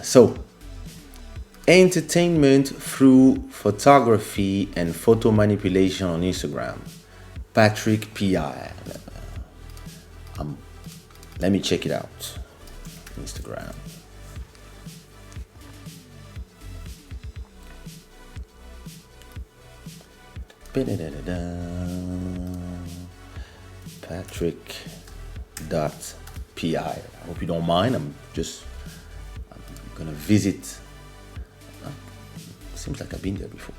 So, entertainment through photography and photo manipulation on Instagram. Patrick Pi. Let me check it out. Instagram. Patrick dot pi. I hope you don't mind. I'm gonna visit. Seems like I've been there before.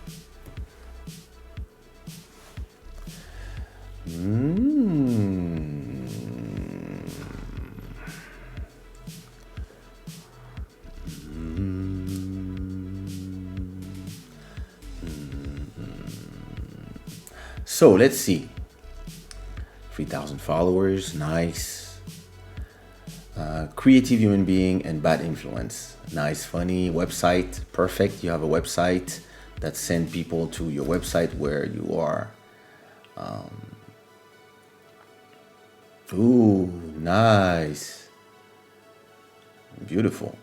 So let's see. 3,000 followers, nice. Creative human being and bad influence, nice, funny. Website, perfect. You have a website that send people to your website where you are. Ooh, nice. Beautiful.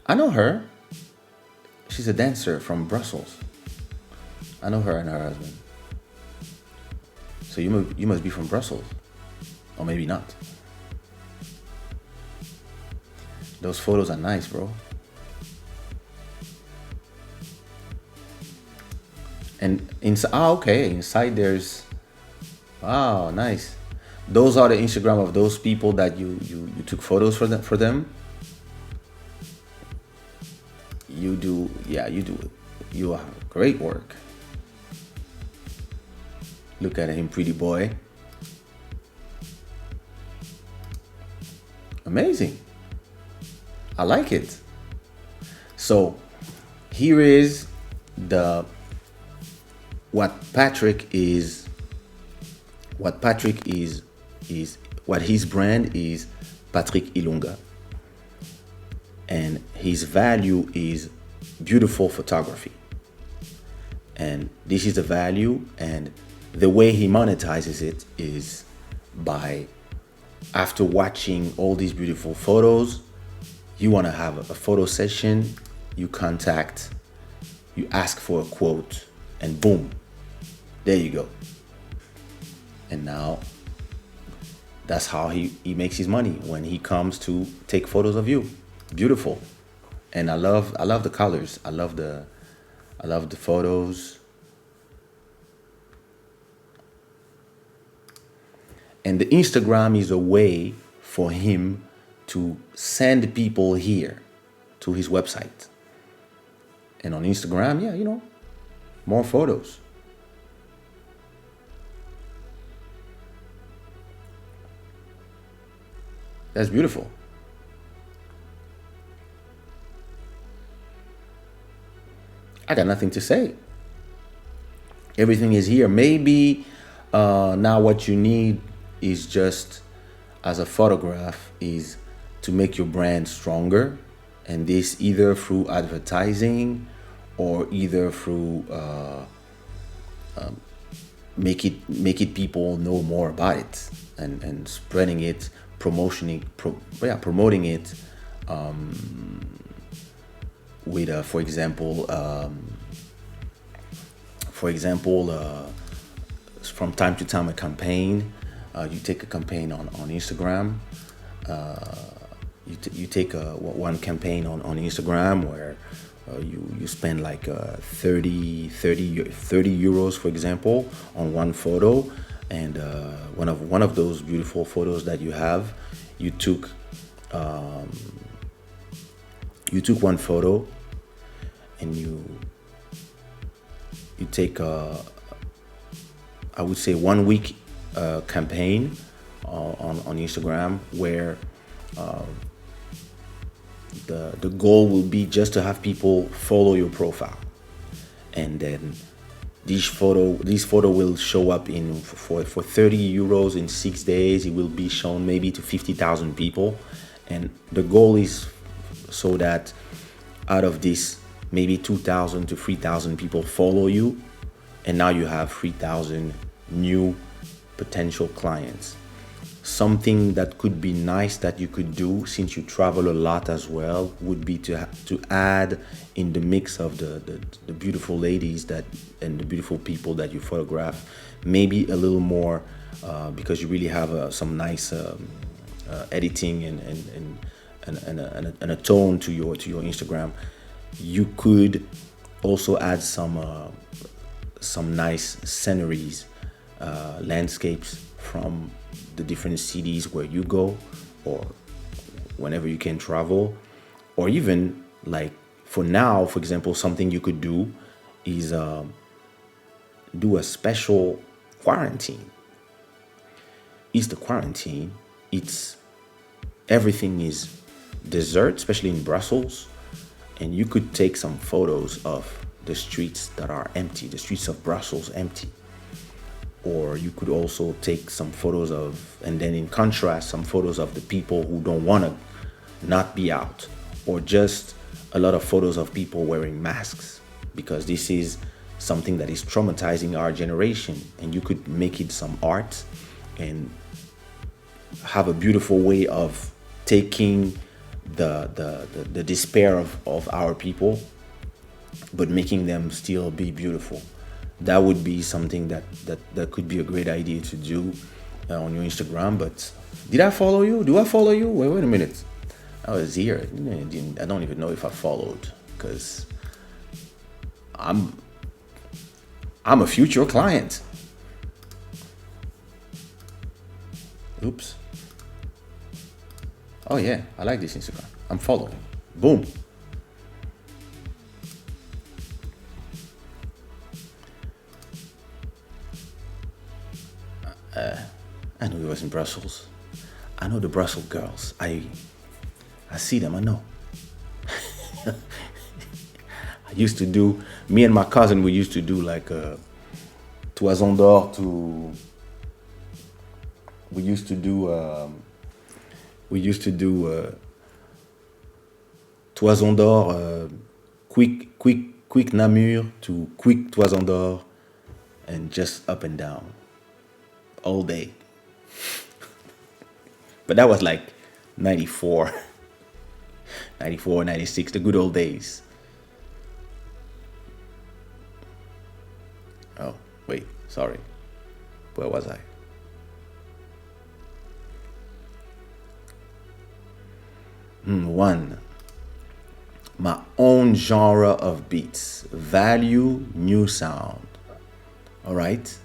I know her. She's a dancer from Brussels. I know her and her husband. So you must be from Brussels. Or maybe not. Those photos are nice, bro. And inside, okay, inside there's, wow, nice. Those are the Instagram of those people that you took photos for them. You do, yeah, you do it. You are great work. Look at him, pretty boy. Amazing. I like it. So here is the what Patrick is what his brand is. Patrick Ilunga, and his value is beautiful photography, and this is the value. And the way he monetizes it is by, after watching all these beautiful photos, you want to have a photo session, you ask for a quote, and boom, there you go. And now that's how he makes his money, when he comes to take photos of you. Beautiful. And I love the colors. I love the photos. And the Instagram is a way for him to send people here to his website. And on Instagram, yeah, more photos. That's beautiful. I got nothing to say. Everything is here. Maybe now what you need is just, as a photograph, is to make your brand stronger, and this either through advertising or either through make it people know more about it, and spreading it, promoting it with for example from time to time a campaign. You take a campaign on Instagram. You take one campaign on Instagram where you spend like 30 euros, for example, on one photo, and one of those beautiful photos that you have, you took one photo, and you take I would say 1 week campaign on Instagram, where the goal will be just to have people follow your profile, and then this photo will show up for 30 euros in 6 days. It will be shown maybe to 50,000 people, and the goal is so that out of this, maybe 2,000 to 3,000 people follow you, and now you have 3,000 new potential clients. something that could be nice that you could do since you travel a lot as well would be to add in the mix of the beautiful ladies that and the beautiful people that you photograph, maybe a little more, because you really have some nice editing and a tone to your Instagram. You could also add some nice sceneries, landscapes from the different cities where you go, or whenever you can travel, or even like for now, for example, something you could do is do a special quarantine. It's the quarantine. It's everything is desert, especially in Brussels, and you could take some photos of the streets that are empty, the streets of Brussels empty. Or you could also take some photos of, and then in contrast, some photos of the people who don't want to not be out, or just a lot of photos of people wearing masks, because this is something that is traumatizing our generation. And you could make it some art and have a beautiful way of taking the despair of our people, but making them still be beautiful. That would be something that could be a great idea to do on your Instagram. But did I follow you? Do I follow you? Wait a minute. I was here. I don't even know if I followed, because I'm a future client. Oops. Oh yeah, I like this Instagram. I'm following. Boom. I knew he was in Brussels. I know the Brussels girls. I see them. I know. I used to do. Me and my cousin, we used to do like a Toison d'Or to. We used to do. Toison d'Or, quick Namur to quick Toison d'Or, and just up and down all day. But that was like 94, 94, 96, the good old days. Oh, wait, sorry. Where was I? One, my own genre of beats, value, new sound. All right.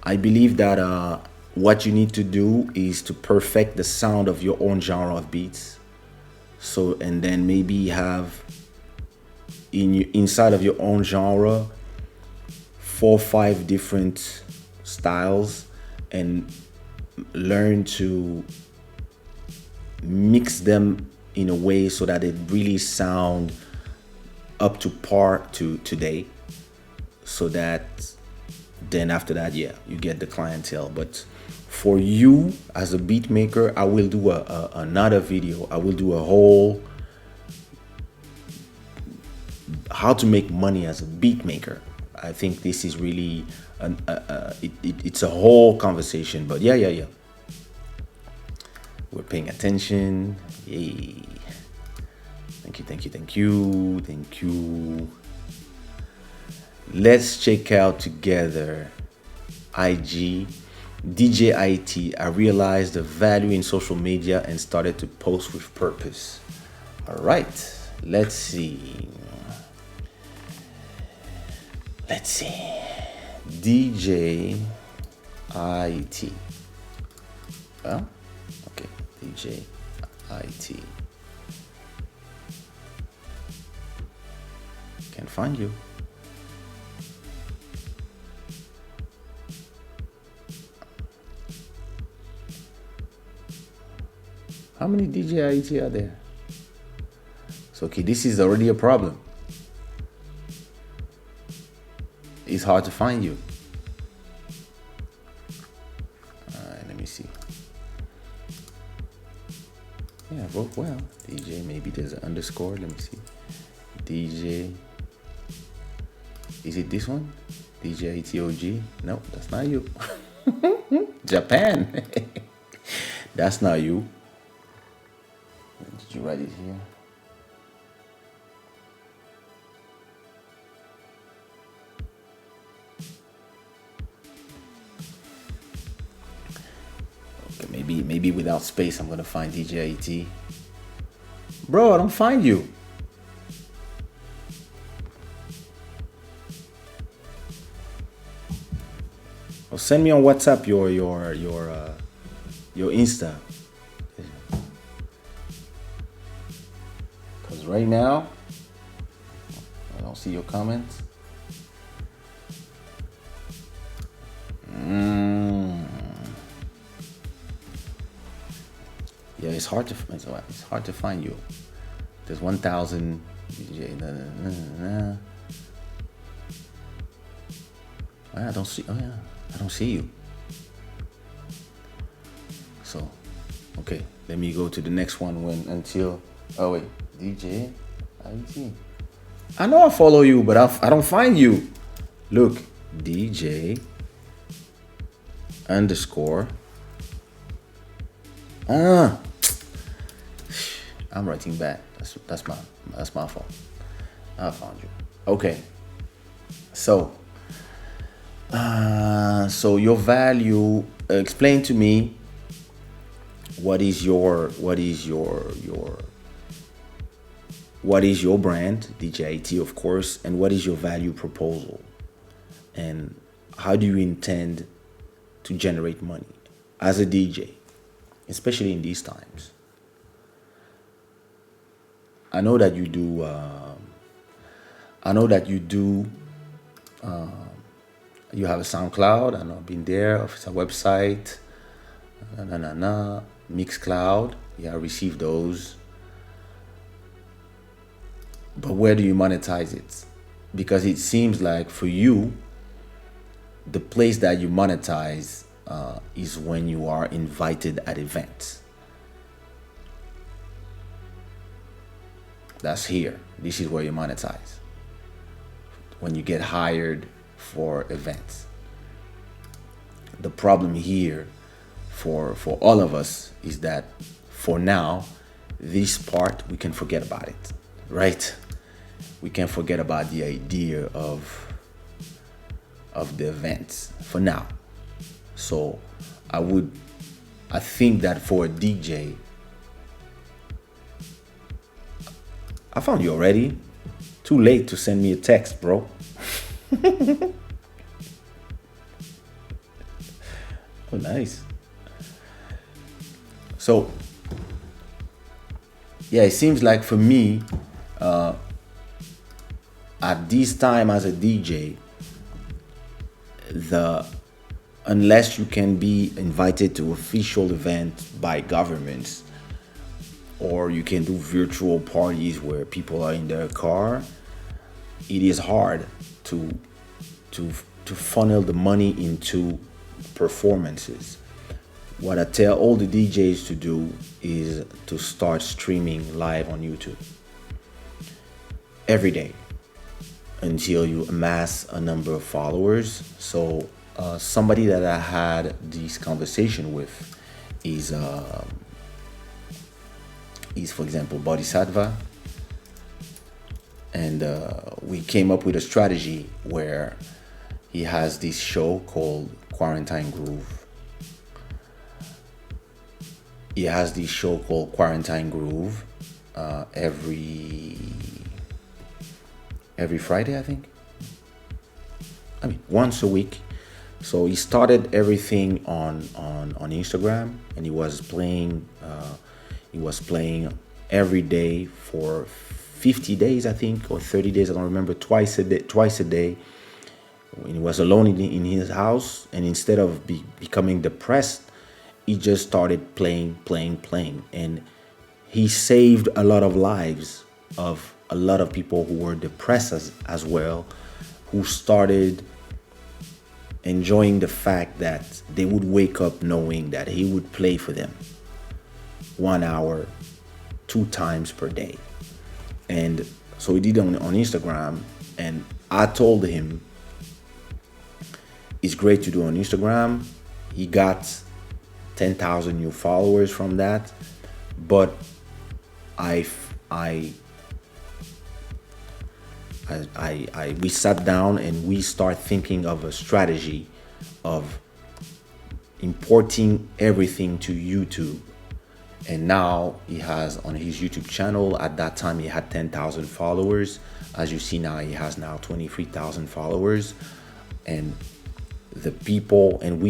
I believe that what you need to do is to perfect the sound of your own genre of beats. So, and then maybe have inside of your own genre 4 or 5 different styles, and learn to mix them in a way so that it really sound up to par to today, so that then after that, yeah, you get the clientele. But for you as a beat maker, I will do another video. I will do a whole how to make money as a beat maker. I think this is really it's a whole conversation. But yeah, we're paying attention. Yay. Thank you. Let's check out together IG DJ IT. I realized the value in social media and started to post with purpose. All right, let's see. DJ IT. Well, okay, DJ IT. Can't find you. How many DJ IT are there? So, okay, this is already a problem. It's hard to find you. Let me see. Yeah, vote well. DJ, maybe there's an underscore. Let me see. DJ. Is it this one? DJ ITOG? No, that's not you. Japan. That's not you. Did you write it here? Okay, maybe without space I'm gonna find DJ IT. Bro, I don't find you. Well, send me on WhatsApp your Insta. Cause right now I don't see your comments. Yeah, it's hard to find you. There's 1,000 DJ. I don't see. Oh yeah, I don't see you. So, okay, let me go to the next one until. Oh wait, DJ, IT. I know I follow you, but I don't find you. Look, DJ underscore. I'm writing bad. That's my fault. I found you. Okay. So your value. Explain to me. What is your brand, DJIT, of course, and what is your value proposal, and how do you intend to generate money as a DJ, especially in these times? I know that you do. You have a SoundCloud. I know I've been there. It's a website. Mixcloud. Yeah, I received those. But where do you monetize it? Because it seems like for you, the place that you monetize is when you are invited at events. That's here. This is where you monetize. When you get hired for events. The problem here for all of us is that for now, this part, we can forget about it, right? We can forget about the idea of the events for now. So I think that for a DJ, I found you already. Too late to send me a text, bro. Oh, nice. So, yeah, it seems like for me, at this time as a DJ, unless you can be invited to official events by governments, or you can do virtual parties where people are in their car, it is hard to funnel the money into performances. What I tell all the DJs to do is to start streaming live on YouTube every day until you amass a number of followers. So somebody that I had this conversation with is for example Bodhisattva, and we came up with a strategy where he has this show called Quarantine Groove. He has this show called Quarantine Groove every Friday, I think. I mean, once a week. So he started everything on Instagram, and he was playing every day for 50 days, I think, or 30 days, I don't remember, twice a day. When he was alone in his house, and instead of becoming depressed, he just started playing, and he saved a lot of lives of a lot of people who were depressed as well, who started enjoying the fact that they would wake up knowing that he would play for them 1 hour, 2 times per day. And so he did on Instagram, and I told him it's great to do on Instagram. He got 10,000 new followers from that. But I I we sat down and we start thinking of a strategy of importing everything to YouTube. And now he has on his YouTube channel, at that time he had 10,000 followers. As you see now, he has now 23,000 followers. And the people, and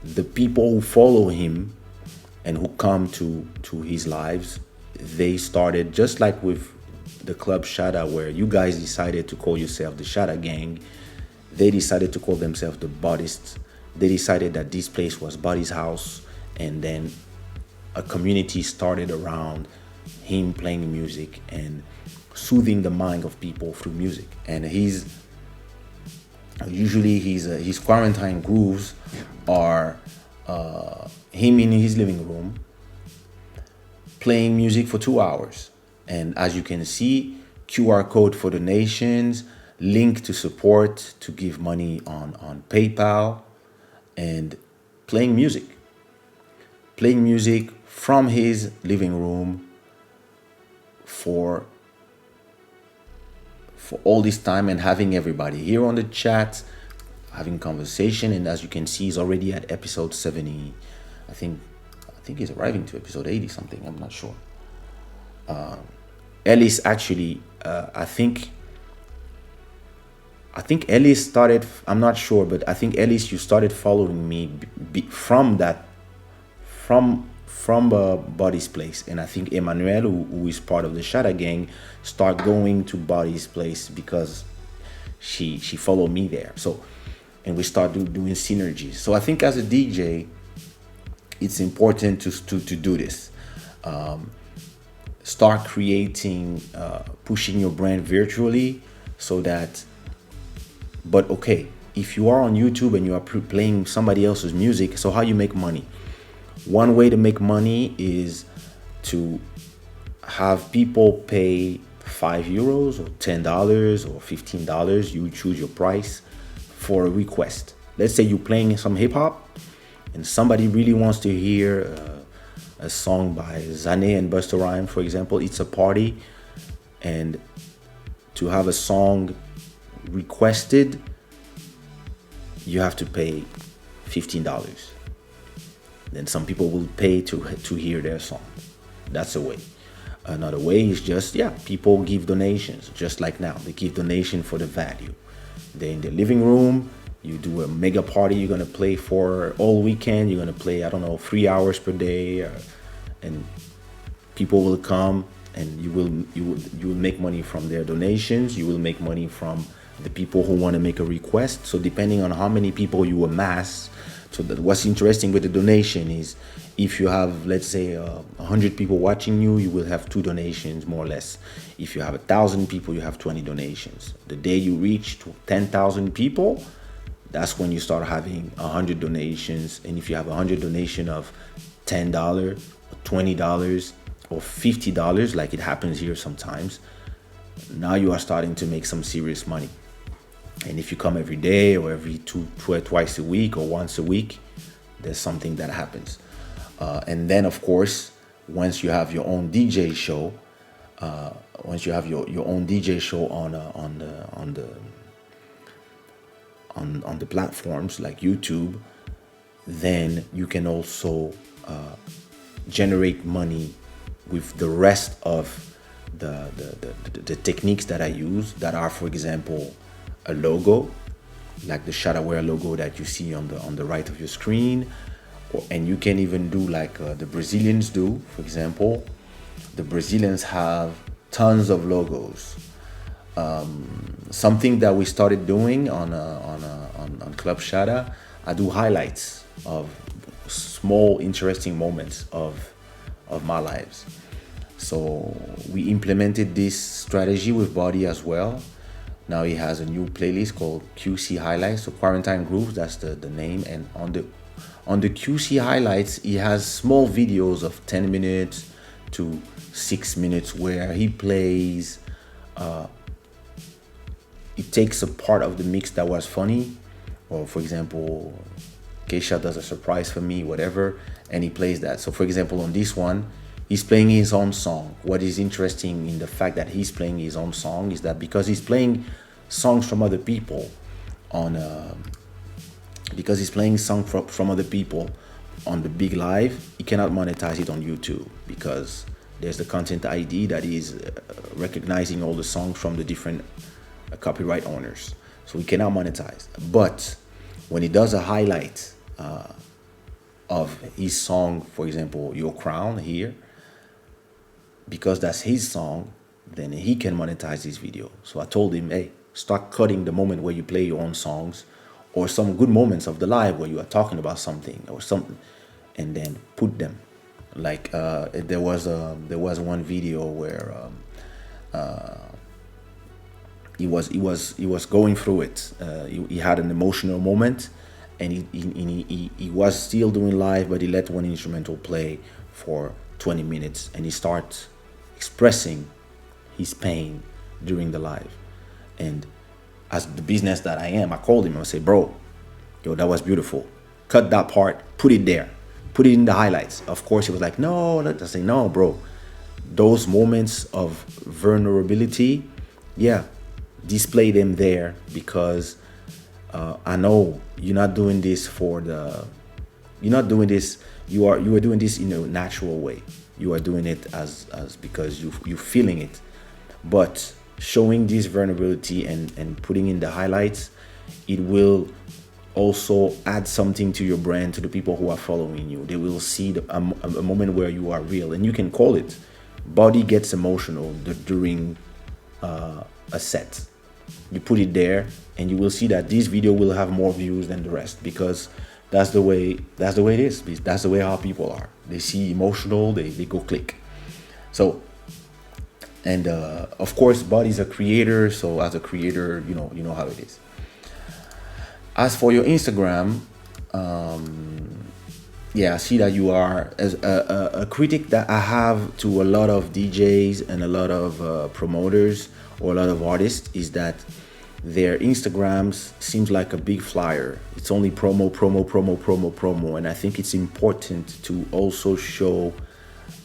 the people who follow him and who come to his lives, they started just like with the club Shada, where you guys decided to call yourself the Shada gang. They decided to call themselves the Bodists. They decided that this place was Body's house, and then a community started around him playing music and soothing the mind of people through music. And his quarantine grooves are him in his living room playing music for 2 hours. And as you can see, QR code for donations, link to support, to give money on PayPal, and playing music. Playing music from his living room for all this time, and having everybody here on the chat, having conversation. And as you can see, he's already at episode 70. I think he's arriving to episode 80 something. I'm not sure. Ellis actually, I think Ellis started. I'm not sure, but I think Ellis, you started following me from Body's place, and I think Emmanuel, who is part of the Shada gang, start going to Body's place because she followed me there. So, and we start doing synergies. So I think as a DJ, it's important to do this. Start creating, pushing your brand virtually, so that. But okay, if you are on YouTube and you are playing somebody else's music, so how you make money? One way to make money is to have people pay €5 or $10 or $15. You choose your price for a request. Let's say you're playing some hip hop and somebody really wants to hear a song by Zane and Busta Rhymes, for example. It's a party, and to have a song requested, you have to pay $15. Then some people will pay to hear their song. That's a way. Another way is just, people give donations, just like now. They give donation for the value. They're in the living room. You do a mega party. You're gonna play for all weekend. You're gonna play, 3 hours per day, and people will come, and you will make money from their donations. You will make money from the people who want to make a request. So depending on how many people you amass. So that what's interesting with the donation is, if you have, let's say, 100 people watching you, you will have 2 donations, more or less. If you have 1,000 people, you have 20 donations. The day you reach to 10,000 people, that's when you start having 100 donations. And if you have 100 donation of $10 or $20 or $50, like it happens here sometimes, now you are starting to make some serious money. And if you come every day or twice a week or once a week, there's something that happens. And then, of course, once you have your own DJ show, once you have your own DJ show on the platforms like YouTube, then you can also generate money with the rest of the techniques that I use, that are, for example, a logo, like the Shadaware logo that you see on the right of your screen. And you can even do like the Brazilians do. For example, the Brazilians have tons of logos. Something that we started doing on Club Shada, I do highlights of small interesting moments of my lives. So we implemented this strategy with Body as well. Now he has a new playlist called QC Highlights, so Quarantine Grooves, that's the name. And on the QC Highlights, he has small videos of 10 minutes to 6 minutes where he plays. It takes a part of the mix that was funny, or for example, Kaysha does a surprise for me, whatever, and he plays that. So for example, on this one, he's playing his own song. What is interesting in the fact that he's playing his own song is that because he's playing songs from other people on because he's playing songs from other people on the big live, he cannot monetize it on YouTube because there's the content ID that is recognizing all the songs from the different copyright owners. So he cannot monetize. But when he does a highlight of his song, for example, Your Crown here, because that's his song, then he can monetize this video. So I told him, hey, start cutting the moment where you play your own songs or some good moments of the live where you are talking about something or something, and then put them. Like there was one video where he was going through it. He had an emotional moment, and he was still doing live, but he let one instrumental play for 20 minutes, and he starts expressing his pain during the live. And as the business that I am, I called him. I say, bro, yo, that was beautiful. Cut that part, put it there, put it in the highlights. Of course, he was like, no. I say, no, bro. Those moments of vulnerability, yeah, display them there because I know you're not doing this for the. You're not doing this. You are doing this in a natural way. You are doing it as because you're feeling it, but showing this vulnerability and putting in the highlights, it will also add something to your brand, to the people who are following you. They will see a moment where you are real, and you can call it body gets emotional during a set. You put it there, and you will see that this video will have more views than the rest because that's the way it is. That's the way how people are. They see emotional, they go click. So, and of course, Buddy's a creator. So as a creator, you know how it is. As for your Instagram, yeah, I see that you are as a critic that I have to a lot of DJs and a lot of promoters or a lot of artists is that their Instagrams seems like a big flyer. It's only promo, and I think it's important to also show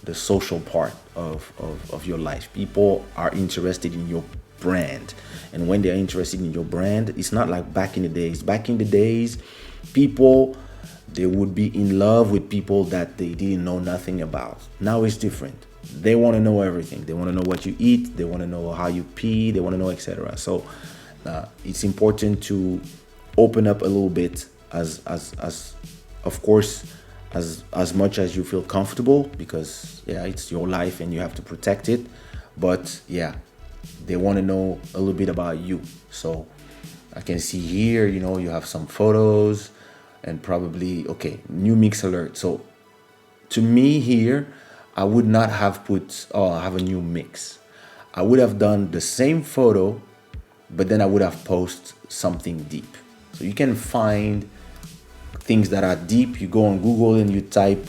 the social part of your life. People are interested in your brand, and when they're interested in your brand, it's not like back in the days. Back in the days, people, they would be in love with people that they didn't know nothing about. Now it's different. They want to know everything. They want to know what you eat. They want to know how you pee. They want to know, etc. So it's important to open up a little bit as of course as much as you feel comfortable, because yeah, it's your life and you have to protect it. But yeah, they want to know a little bit about you. So I can see here, you have some photos and probably, okay, new mix alert. So to me here, I would not have put, I have a new mix. I would have done the same photo, but then I would have posted something deep. So you can find things that are deep. You go on Google and you type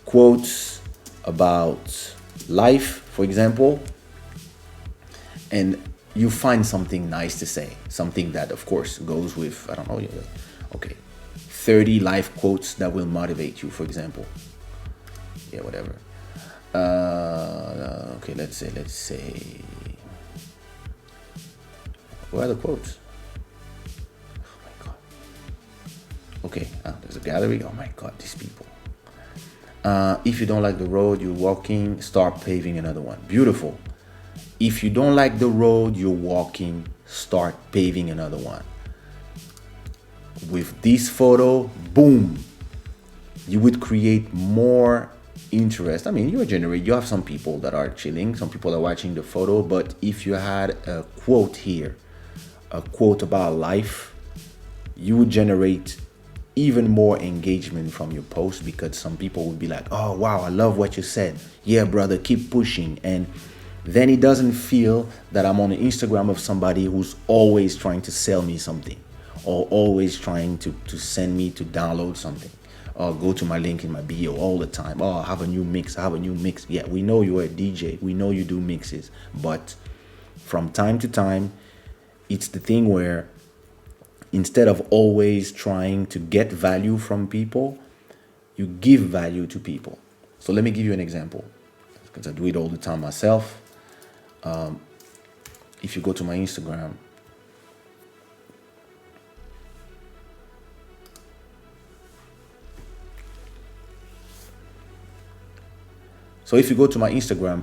quotes about life, for example, and you find something nice to say, something that of course goes with, I don't know, okay, 30 life quotes that will motivate you, for example. Yeah, whatever. Okay, let's say, where are the quotes? Oh my God. Okay, there's a gallery. Oh my God, these people. If you don't like the road you're walking, start paving another one. Beautiful. If you don't like the road you're walking, start paving another one. With this photo, boom, you would create more interest. I mean, you have some people that are chilling, some people are watching the photo, but if you had a quote here, a quote about life, you would generate even more engagement from your post, because some people would be like, oh wow, I love what you said. Yeah, brother, keep pushing. And then it doesn't feel that I'm on the Instagram of somebody who's always trying to sell me something, or always trying to send me to download something, or go to my link in my bio all the time. Oh, I have a new mix. Yeah, we know you're a DJ. We know you do mixes. But from time to time, it's the thing where instead of always trying to get value from people, you give value to people. So let me give you an example, because I do it all the time myself. If you go to my Instagram,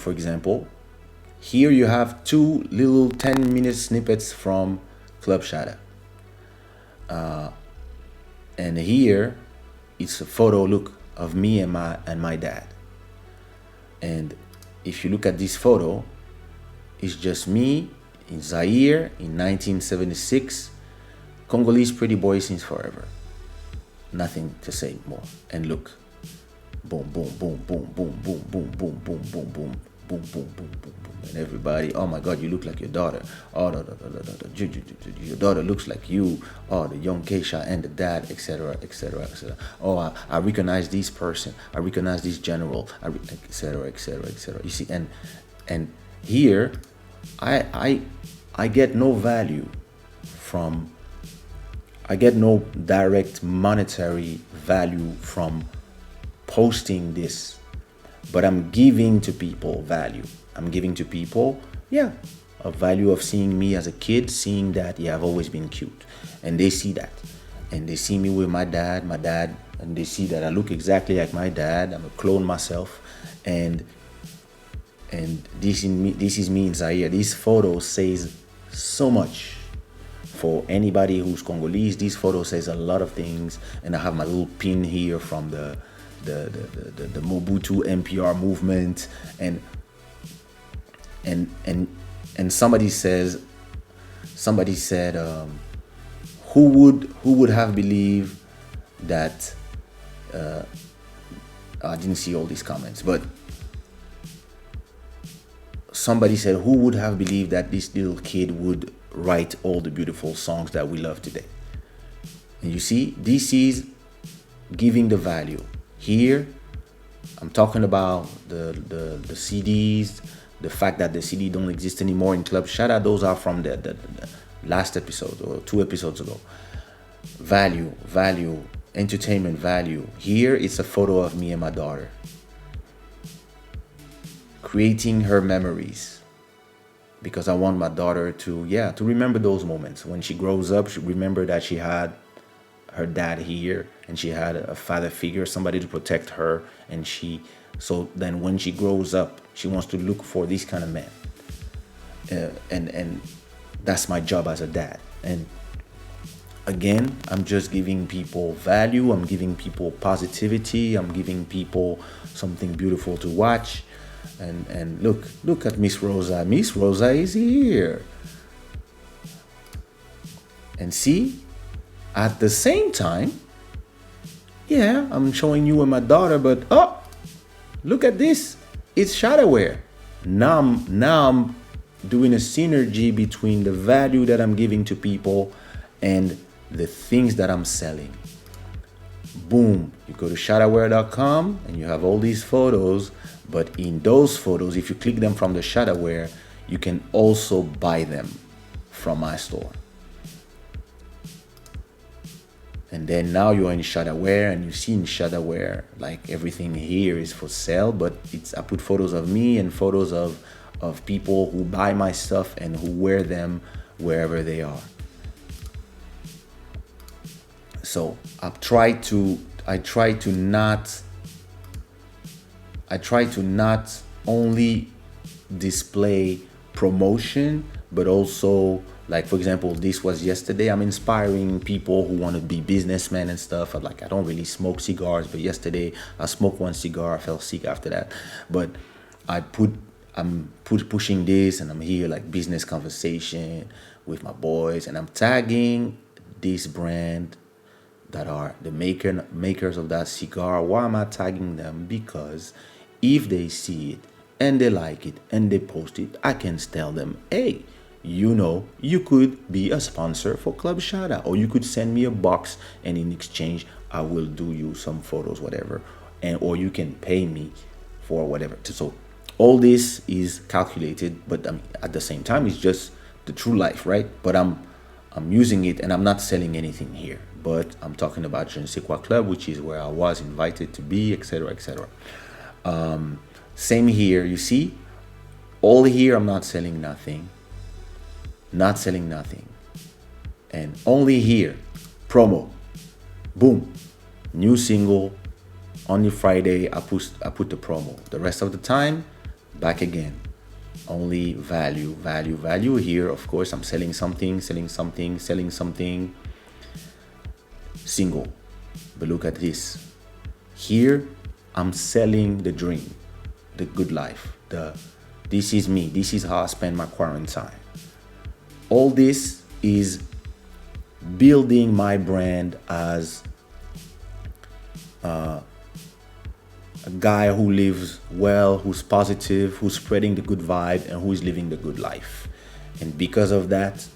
for example, here you have two little 10-minute snippets from Club Shada. And here it's a photo, look, of me and my dad. And if you look at this photo, it's just me in Zaire in 1976, Congolese pretty boy since forever. Nothing to say more. And look, boom, boom, boom, boom, boom, boom, boom, boom, boom, boom, boom, boom, boom, boom, boom, boom, and everybody, oh my God, you look like your daughter. Oh, your daughter looks like you. Oh, the young Kaysha and the dad, etc., etc., etc. Oh, I recognize this person. I recognize this general, etc., etc., etc. You see, and here, I get no value from. I get no direct monetary value from posting this, but I'm giving to people value. I'm giving to people, a value of seeing me as a kid, seeing that, I've always been cute. And they see that. And they see me with my dad, and they see that I look exactly like my dad. I'm a clone myself. And this is me in Zaire. This photo says so much. For anybody who's Congolese, this photo says a lot of things. And I have my little pin here from the Mobutu MPR movement, and somebody said, who would have believed that? I didn't see all these comments, but somebody said, who would have believed that this little kid would write all the beautiful songs that we love today? And you see, this is giving the value. Here, I'm talking about the CDs, the fact that the CD don't exist anymore in Club Shada. Those are from the last episode or 2 episodes ago. Value, entertainment value. Here, it's a photo of me and my daughter. Creating her memories. Because I want my daughter to remember those moments. When she grows up, she remember that she had her dad here, and she had a father figure, somebody to protect her, and so then when she grows up, she wants to look for this kind of man, and that's my job as a dad. And again, I'm just giving people value, I'm giving people positivity, I'm giving people something beautiful to watch. And look at Miss Rosa. Miss Rosa is here. And see, at the same time, I'm showing you and my daughter, but look at this. It's Shadaware. Now I'm doing a synergy between the value that I'm giving to people and the things that I'm selling. Boom. You go to shadaware.com and you have all these photos. But in those photos, if you click them from the Shadaware, you can also buy them from my store. And then now you're in Shadaware, and you see in Shadaware, like everything here is for sale, but I put photos of me and photos of people who buy my stuff and who wear them wherever they are. So I try to not only display promotion, but also, like, for example, this was yesterday. I'm inspiring people who want to be businessmen and stuff. I don't really smoke cigars, but yesterday I smoked one cigar. I felt sick after that. But I'm pushing this, and I'm here like business conversation with my boys, and I'm tagging this brand that are the makers of that cigar. Why am I tagging them? Because if they see it and they like it and they post it, I can tell them, hey, you could be a sponsor for Club Shada, or you could send me a box, and in exchange, I will do you some photos, whatever, or you can pay me for whatever. So all this is calculated, but at the same time, it's just the true life, right? But I'm using it, and I'm not selling anything here, but I'm talking about Je ne sais quoi club, which is where I was invited to be, etc., etc. Same here, you see, all here I'm not selling nothing, not selling nothing, and only here, promo, boom, new single, only Friday I put the promo. The rest of the time, back again. Only value, value, value. Here, of course, I'm selling something, selling something, selling something. Single. But look at this. Here, I'm selling the dream, the good life. This is me. This is how I spend my quarantine. All this is building my brand as a guy who lives well, who's positive, who's spreading the good vibe, and who is living the good life. And because of that,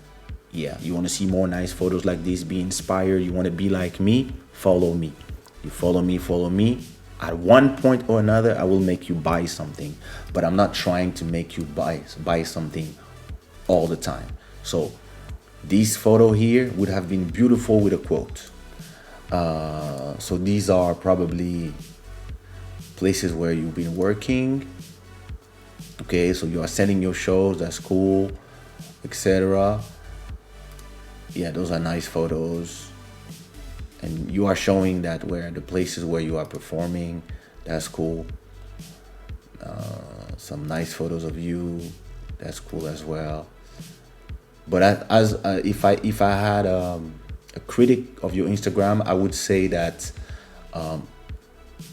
yeah, you want to see more nice photos like this, be inspired, you want to be like me, follow me. You follow me. At one point or another, I will make you buy something, but I'm not trying to make you buy something all the time. So this photo here would have been beautiful with a quote. So these are probably places where you've been working. Okay, so you are selling your shows, that's cool, etc. Yeah, those are nice photos. And you are showing that where the places where you are performing, that's cool. Some nice photos of you, that's cool as well. But if I had a critic of your Instagram, I would say that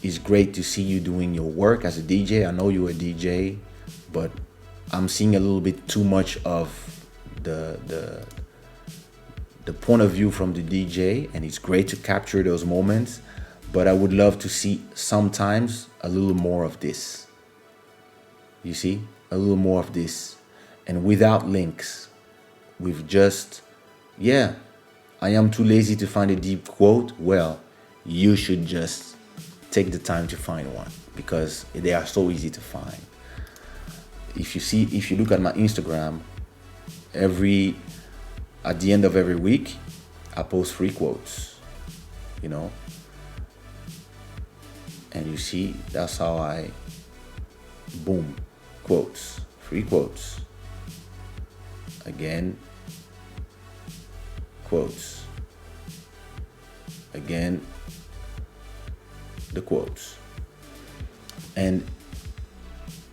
it's great to see you doing your work as a DJ. I know you're a DJ, but I'm seeing a little bit too much of the point of view from the DJ, and it's great to capture those moments, but I would love to see sometimes a little more of this. You see, a little more of this, and without links, with just, yeah, I am too lazy to find a deep quote. Well, you should just take the time to find one, because they are so easy to find. If you look at my Instagram, at the end of every week, I post free quotes, and you see, that's how I, boom, quotes, free quotes, again, quotes, again, the quotes. And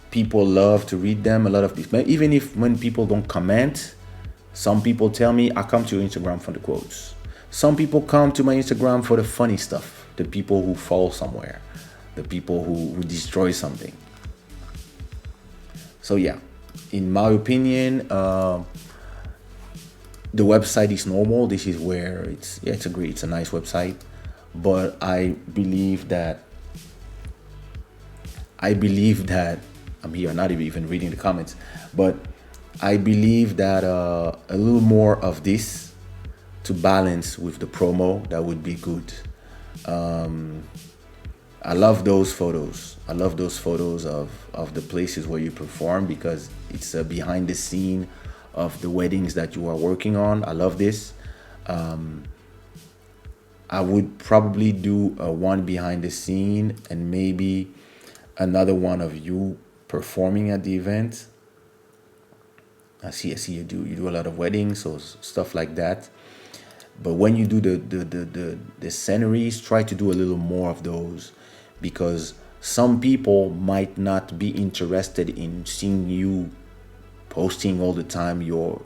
people love to read them. A lot of people, even if when people don't comment, some people tell me, I come to your Instagram for the quotes. Some people come to my Instagram for the funny stuff, the people who fall somewhere, the people who destroy something. So yeah, in my opinion, the website is normal. This is where it's a nice website. But I believe that I'm here, not even reading the comments, but I believe that a little more of this to balance with the promo, that would be good. I love those photos. I love those photos of the places where you perform, because it's a behind the scene of the weddings that you are working on. I love this. I would probably do a one behind the scene and maybe another one of you performing at the event. I see you do a lot of weddings, so stuff like that. But when you do the sceneries, try to do a little more of those, because some people might not be interested in seeing you posting all the time your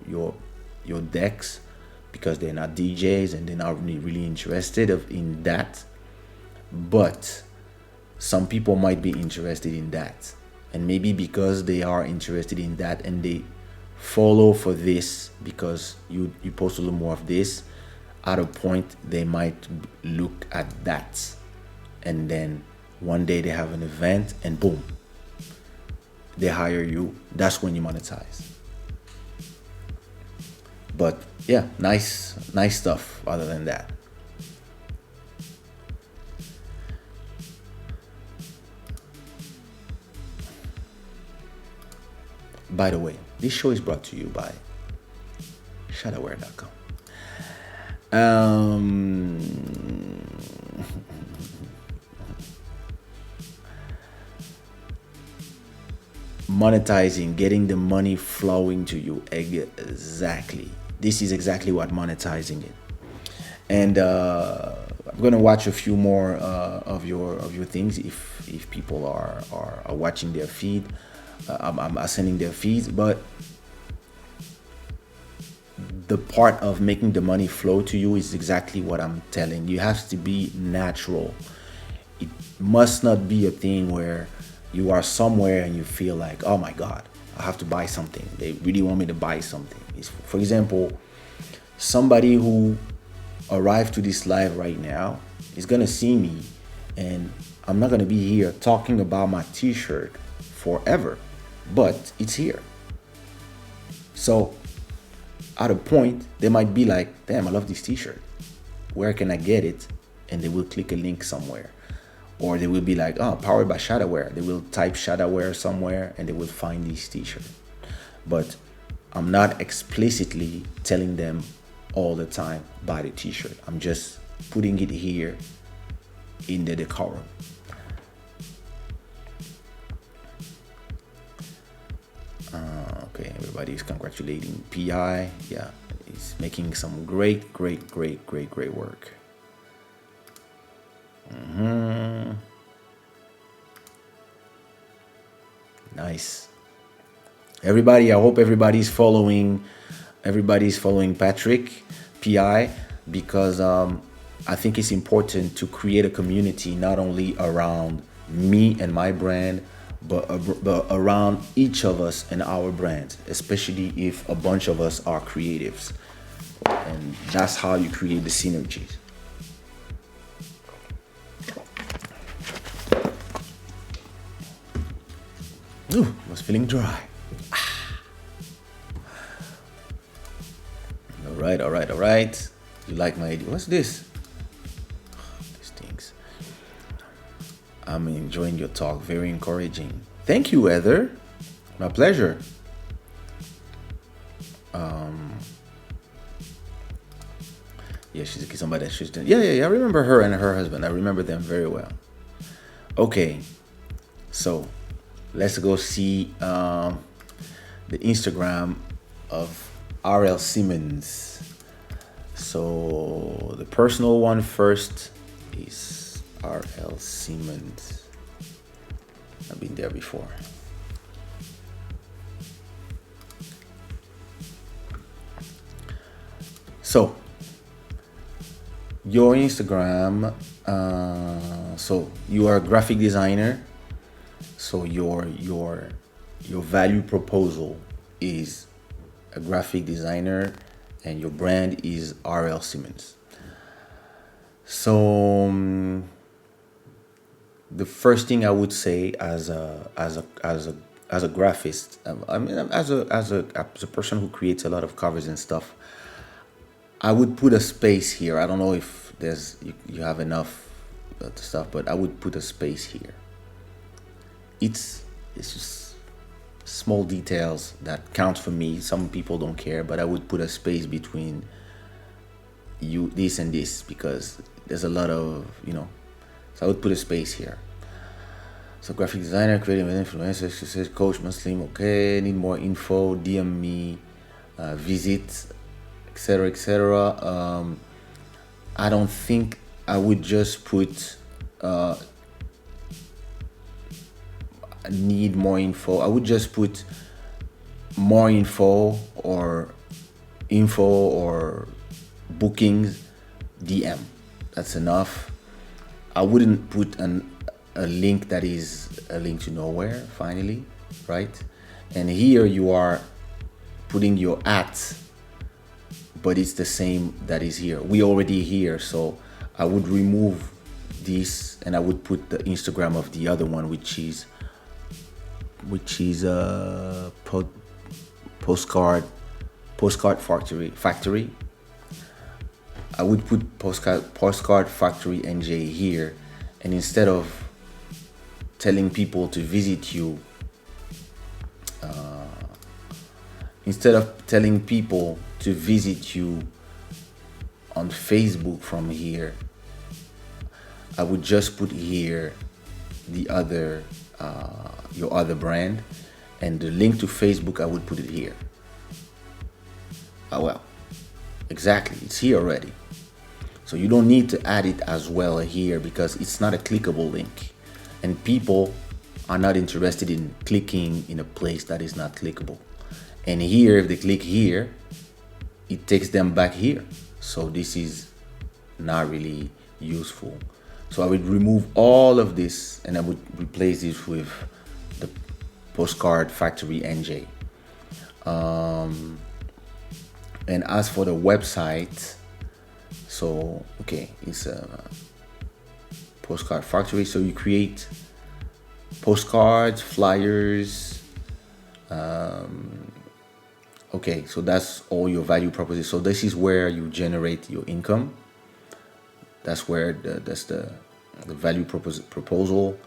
decks, because they're not DJs and they're not really interested in that. But some people might be interested in that, and maybe because they are interested in that and they follow for this, because you post a little more of this, at a point they might look at that, and then one day they have an event and boom, they hire you. That's when you monetize. But yeah, nice stuff other than that. By the way, this show is brought to you by shadaware.com. Um, monetizing, getting the money flowing to you. Exactly. This is exactly what monetizing it. And I'm gonna watch a few more of your things if people are watching their feed. I'm ascending their feeds, but the part of making the money flow to you is exactly what I'm telling you. It has to be natural. It must not be a thing where you are somewhere and you feel like, oh my God, I have to buy something. They really want me to buy something. For example, somebody who arrived to this live right now is gonna see me, and I'm not gonna be here talking about my t-shirt forever, but it's here. So at a point, they might be like, damn, I love this t-shirt. Where can I get it? And they will click a link somewhere. Or they will be like, oh, powered by Shada Wear. They will type Shada Wear somewhere and they will find this t-shirt. But I'm not explicitly telling them all the time, buy the t-shirt. I'm just putting it here in the decorum. Okay, everybody's congratulating PI. Yeah, he's making some great work. Nice. Everybody, I hope everybody's following Patrick PI, because I think it's important to create a community not only around me and my brand, but around each of us and our brands, especially if a bunch of us are creatives. And that's how you create the synergies. Ooh, I was feeling dry. All right. You like my idea? What's this? These things. I'm enjoying your talk. Very encouraging. Thank you, Heather. My pleasure. Yeah, she's somebody that she's doing. Yeah. I remember her and her husband. I remember them very well. Okay, so let's go see the Instagram of RL Simmons. So the personal one first is RL Simmons. I've been there before. So your Instagram, so you are a graphic designer. So your value proposal is a graphic designer, and your brand is RL Simmons. So the first thing I would say as a graphist, I mean, as a person who creates a lot of covers and stuff, I would put a space here. I don't know if you have enough stuff, but I would put a space here. It's just small details that count for me. Some people don't care, but I would put a space between this and this, because there's a lot of, so I would put a space here. So graphic designer, creative influencer, success coach, Muslim, okay, need more info, DM me, visit, etc. I don't think I would just put need more info. I would just put more info or bookings, DM. That's enough. I wouldn't put a link that is a link to nowhere, finally, right? And here you are putting your @ but it's the same that is here. We already here, so I would remove this and I would put the Instagram of the other one, which is postcard factory. I would put postcard factory NJ here, and instead of telling people to visit you, on Facebook from here, I would just put here the other your other brand, and the link to Facebook I would put it here. Well, exactly, it's here already. So you don't need to add it as well here because it's not a clickable link, and people are not interested in clicking in a place that is not clickable. And here, if they click here, it takes them back here. So this is not really useful. So I would remove all of this and I would replace this with the Postcard Factory NJ. And as for the website, so okay, it's a Postcard Factory. So you create postcards, flyers. Okay, so that's all your value proposition. So this is where you generate your income. That's where that's the value proposal,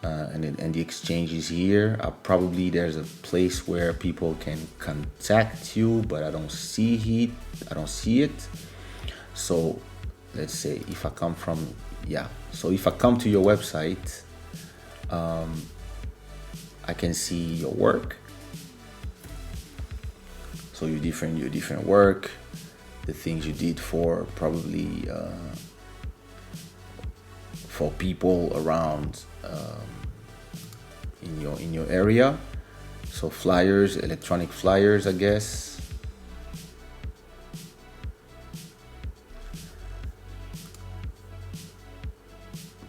and the exchange is here. Probably there's a place where people can contact you, but I don't see it. So let's say if I come from So if I come to your website, I can see your work. So your different work, the things you did for probably for people around in your area. So flyers, electronic flyers, I guess.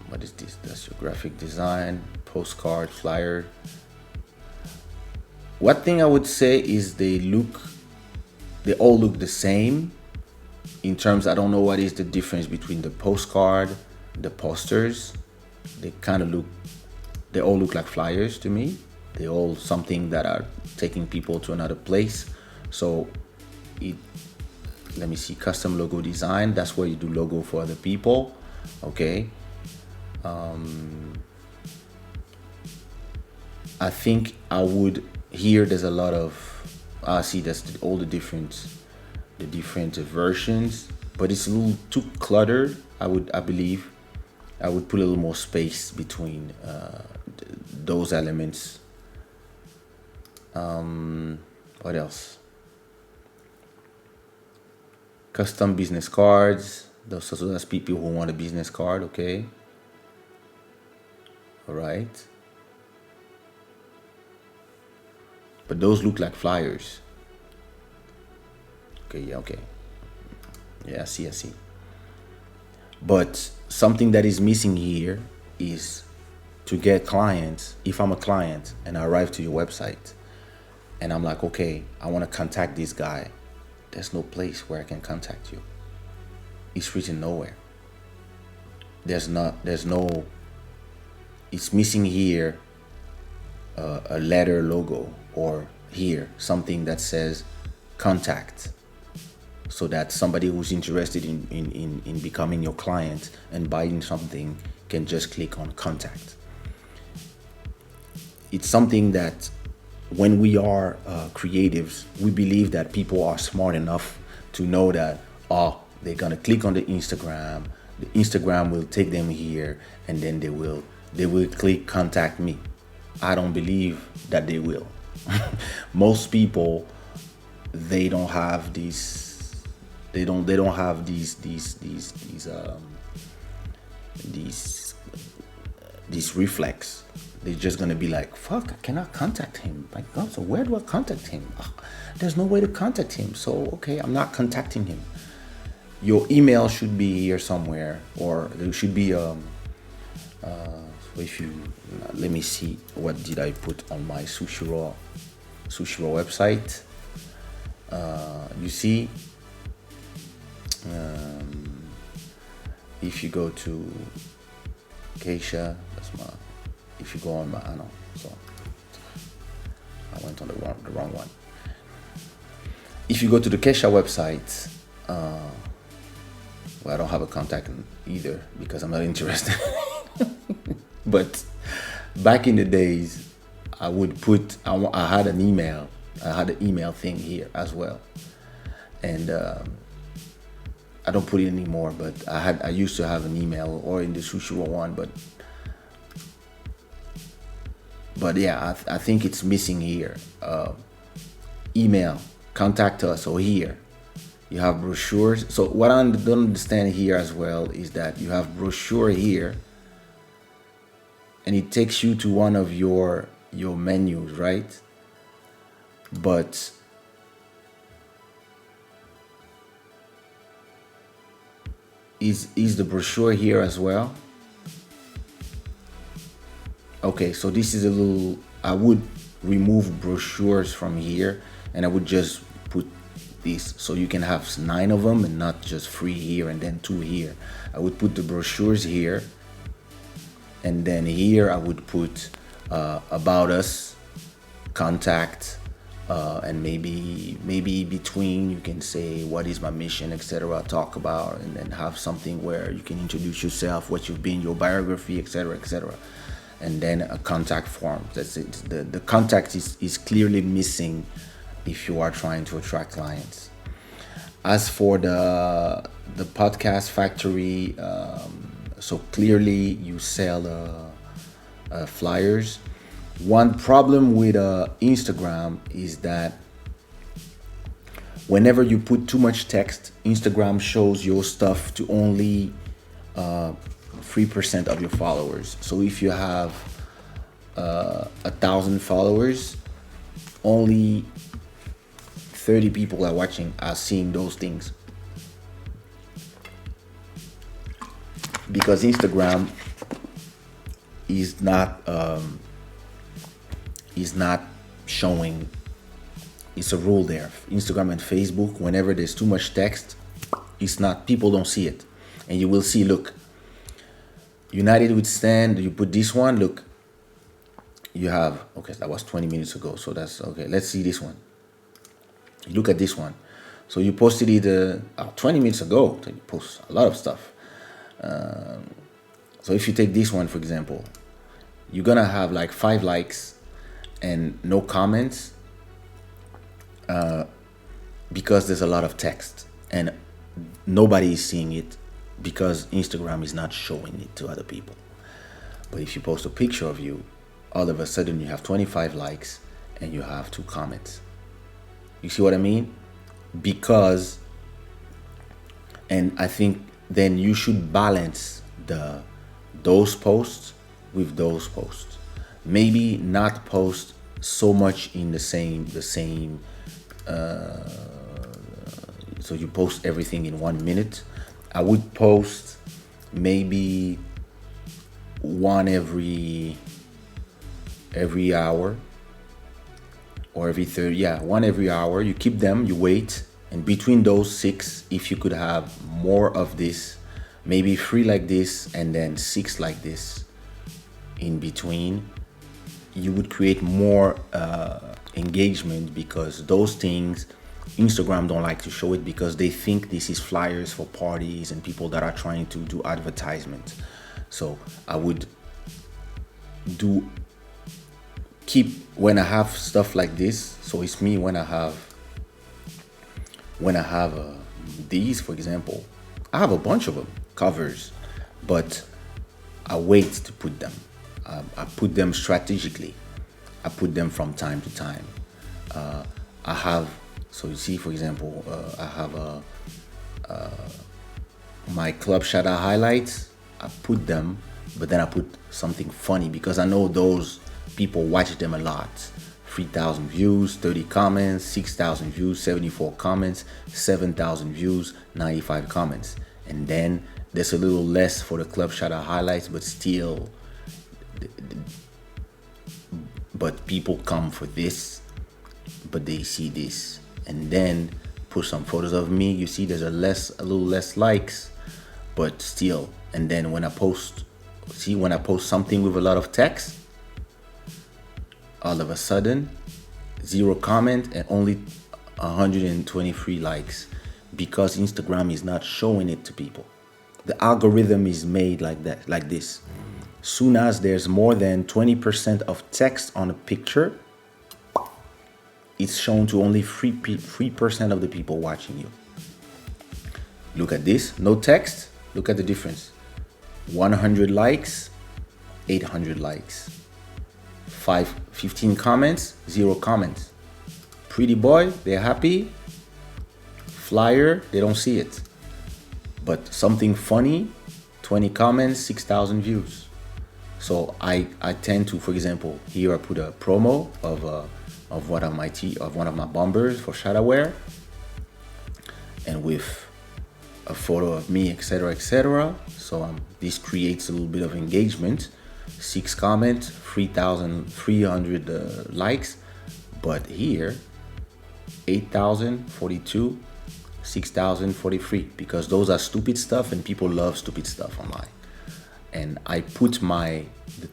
What is this? That's your graphic design, postcard, flyer. What thing I would say is they all look the same in terms, I don't know what is the difference between the postcard, the posters. They all look like flyers to me. They all something that are taking people to another place. So let me see, custom logo design, that's where you do logo for other people. Okay. I think I would, here there's a lot of, see that's all the different versions, but it's a little too cluttered. I believe I would put a little more space between those elements. What else? Custom business cards. So that's people who want a business card. Okay. All right. But those look like flyers. Okay, yeah, okay. Yeah, I see. But something that is missing here is to get clients. If I'm a client and I arrive to your website and I'm like, okay, I want to contact this guy, there's no place where I can contact you. It's written nowhere. It's missing here a letter logo, or here something that says contact, so that somebody who's interested in becoming your client and buying something can just click on contact. It's something that when we are creatives, we believe that people are smart enough to know that, they're gonna click on the Instagram will take them here, and then they will click contact me. I don't believe that they will. Most people, they don't have these reflex. They're just gonna be like, fuck, I cannot contact him. Like, God, so where do I contact him? There's no way to contact him. So okay, I'm not contacting him. Your email should be here somewhere, or there should be if you let me see, what did I put on my Sushiro website? You see, if you go to Kaysha, if you go on my, so I went on the wrong one. If you go to the Kaysha website, I don't have a contact either because I'm not interested. But back in the days, I would put, I had an email thing here as well. And I don't put it anymore, but I used to have an email, or in the sushi one, but yeah, I think it's missing here. Email, contact us, or here you have brochures. So what I don't understand here as well is that you have brochure here, and it takes you to one of your menus, right? But is the brochure here as well? Okay, so this is a little, I would remove brochures from here, and I would just put this, so you can have 9 of them and not just 3 here and then 2 here. I would put the brochures here, and then here I would put about us, contact, and maybe between you can say what is my mission, etc. Talk about, and then have something where you can introduce yourself, what you've been, your biography, etc., etc. And then a contact form. That's it. The contact is clearly missing if you are trying to attract clients. As for the podcast factory, so clearly you sell flyers. One problem with Instagram is that whenever you put too much text, Instagram shows your stuff to only 3% of your followers. So if you have 1,000 followers, only 30 people are watching, are seeing those things, because Instagram is not showing. It's a rule there. Instagram and Facebook, whenever there's too much text, it's not, people don't see it. And you will see, look, United would stand, you put this one, look, you have, okay, that was 20 minutes ago, so that's okay. Let's see this one. Look at this one. So you posted it 20 minutes ago. So you post a lot of stuff. So if you take this one, for example, you're gonna have like 5 likes and no comments, because there's a lot of text and nobody is seeing it, because Instagram is not showing it to other people. But if you post a picture of you, all of a sudden you have 25 likes and you have 2 comments. You see what I mean? Because, and I think then you should balance those posts with those posts. Maybe not post so much in the same so you post everything in 1 minute. I would post maybe one every hour, or every third, one every hour. You keep them, you wait, and between those 6, if you could have more of this, maybe 3 like this and then 6 like this in between, you would create more engagement, because those things Instagram don't like to show it, because they think this is flyers for parties and people that are trying to do advertisement. So I would keep, when I have stuff like this, so it's me when I have these, for example, I have a bunch of them, covers, but I wait to put them. I put them strategically. I put them from time to time. I have, so you see, for example, I have my Club Shada highlights. I put them, but then I put something funny, because I know those people watch them a lot. 3,000 views, 30 comments, 6,000 views, 74 comments, 7,000 views, 95 comments. And then there's a little less for the Club Shada highlights, but still, but people come for this, but they see this. And then put some photos of me. You see there's a little less likes, but still. And then when I post something with a lot of text, all of a sudden 0 comment and only 123 likes, because Instagram is not showing it to people. The algorithm is made like that, like this. Soon as there's more than 20% of text on a picture, it's shown to only 3% of the people watching you. Look at this, no text. Look at the difference. 100 likes, 800 likes. 15 comments, 0 comments. Pretty boy, they're happy. Flyer, they don't see it. But something funny, 20 comments, 6,000 views. So I tend to, for example, here I put a promo of one of my bombers for Shada wear, and with a photo of me, etc., etc. So this creates a little bit of engagement. 6 comments, 3,300 likes, but here 8,042, 6,043, because those are stupid stuff and people love stupid stuff online. And I put the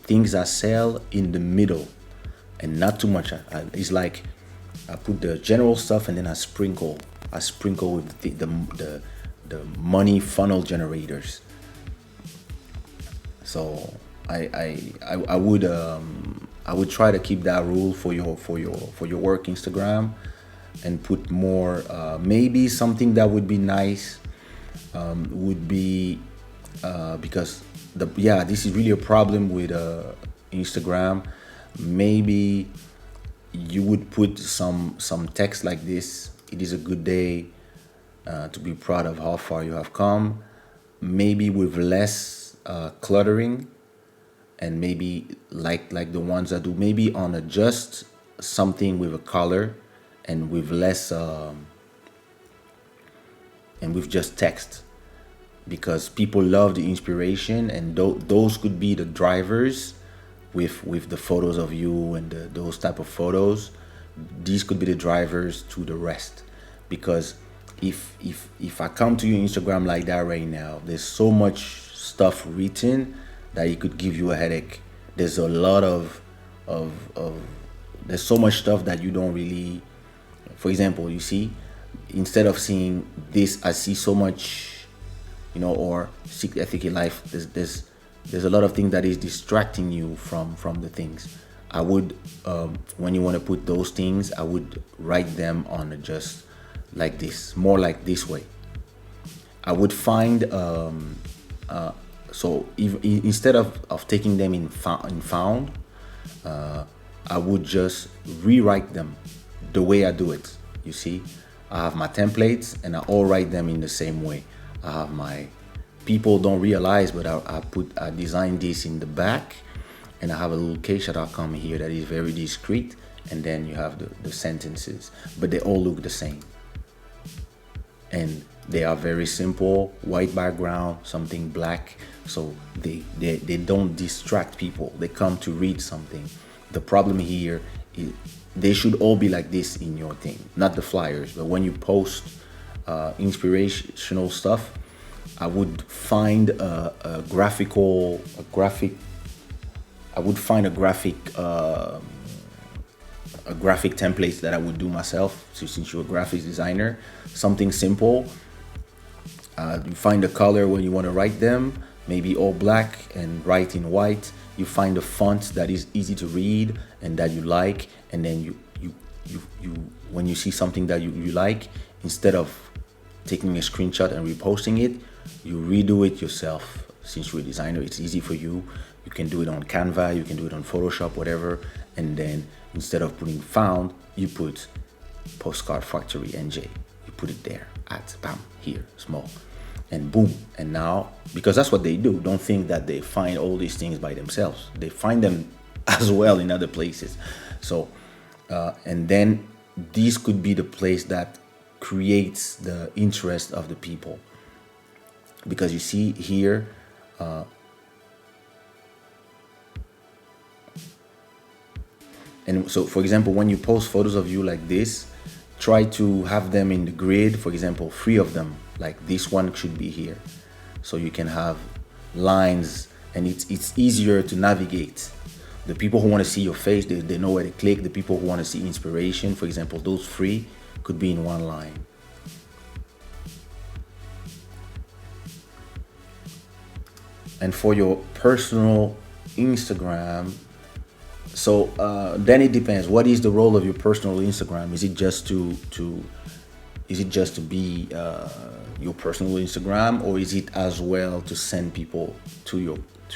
things I sell in the middle and not too much. It's like I put the general stuff and then I sprinkle with the money funnel generators. So I would try to keep that rule for your work Instagram, and put more. Maybe something that would be nice would be because this is really a problem with Instagram. Maybe you would put some text like this. It is a good day to be proud of how far you have come. Maybe with less cluttering, and maybe like the ones that do, maybe on just something with a color and with less and with just text, because people love the inspiration, and those could be the drivers with the photos of you and those type of photos. These could be the drivers to the rest, because if I come to your Instagram like that right now, there's so much stuff written that it could give you a headache. There's a lot of there's so much stuff that you don't really. For example, you see, instead of seeing this, I see so much, or seek ethic in life. There's a lot of things that is distracting you from the things. I would, when you want to put those things, I would write them on just like this, more like this way. I would find so instead of taking them in found, I would just rewrite them the way I do it. You see, I have my templates and I all write them in the same way. I have my people don't realize, but I designed this in the back, and I have a little Kaysha.com here that is very discreet, and then you have the sentences, but they all look the same. And they are very simple, white background, something black, so they don't distract people. They come to read something. The problem here is they should all be like this in your thing, not the flyers, but when you post inspirational stuff, I would find a graphic template that I would do myself. So since you're a graphics designer, something simple. You find a color when you want to write them, maybe all black and write in white. You find a font that is easy to read and that you like, and then you when you see something that you like, instead of taking a screenshot and reposting it, you redo it yourself. Since you're a designer, it's easy for you. You can do it on Canva, you can do it on Photoshop, whatever, and then instead of putting found, you put Postcard Factory NJ. You put it there at bam, here, small, and boom. And now, because that's what they do, don't think that they find all these things by themselves. They find them as well in other places. So and then this could be the place that creates the interest of the people, because you see here and so, for example, when you post photos of you like this, try to have them in the grid. For example, 3 of them, like this one should be here, so you can have lines, and it's easier to navigate. The people who want to see your face, they know where to click. The people who want to see inspiration, for example, those 3 could be in one line. And for your personal Instagram, so then it depends. What is the role of your personal Instagram? Is it just to Is it just to be your personal Instagram, or is it as well to send people to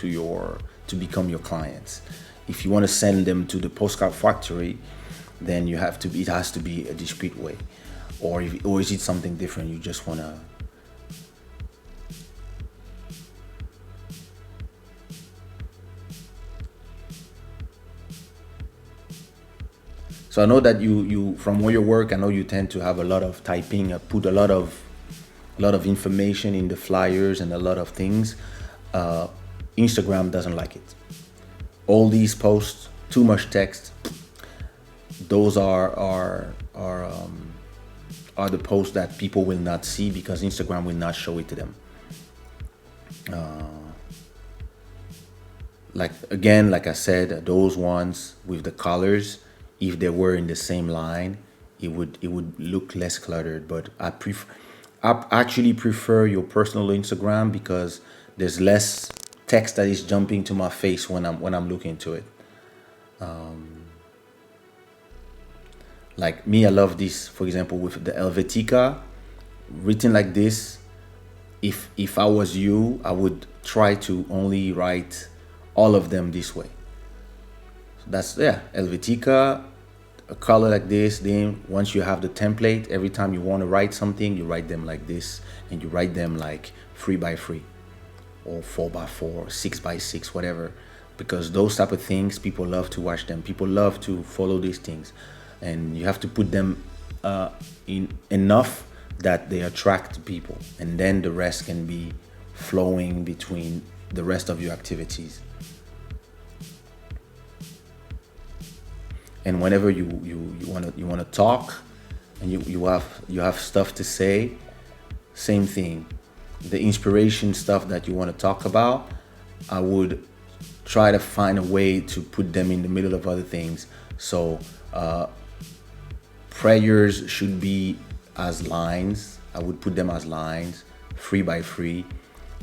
your to become your clients? If you want to send them to the postcard factory, then you have to be, it has to be a discreet way, or is it something different? You just want to. So I know that you from where you work, I know you tend to have a lot of typing, put a lot of information in the flyers and a lot of things. Instagram doesn't like it. All these posts, too much text. Those are the posts that people will not see because Instagram will not show it to them. Like I said, those ones with the colors, if they were in the same line, it would look less cluttered. But I actually prefer your personal Instagram because there's less text that is jumping to my face when I'm looking to it. Like me, I love this. For example, with the Helvetica written like this. If I was you, I would try to only write all of them this way. So that's, yeah, Helvetica, a color like this. Then once you have the template, every time you want to write something, you write them like this, and you write them like 3x3 or 4x4, 6x6, whatever. Because those type of things, people love to watch them. People love to follow these things, and you have to put them in enough that they attract people, and then the rest can be flowing between the rest of your activities. And whenever you want to talk, and you have stuff to say, same thing. The inspiration stuff that you want to talk about, I would try to find a way to put them in the middle of other things. So prayers should be as lines. I would put them as lines, 3x3.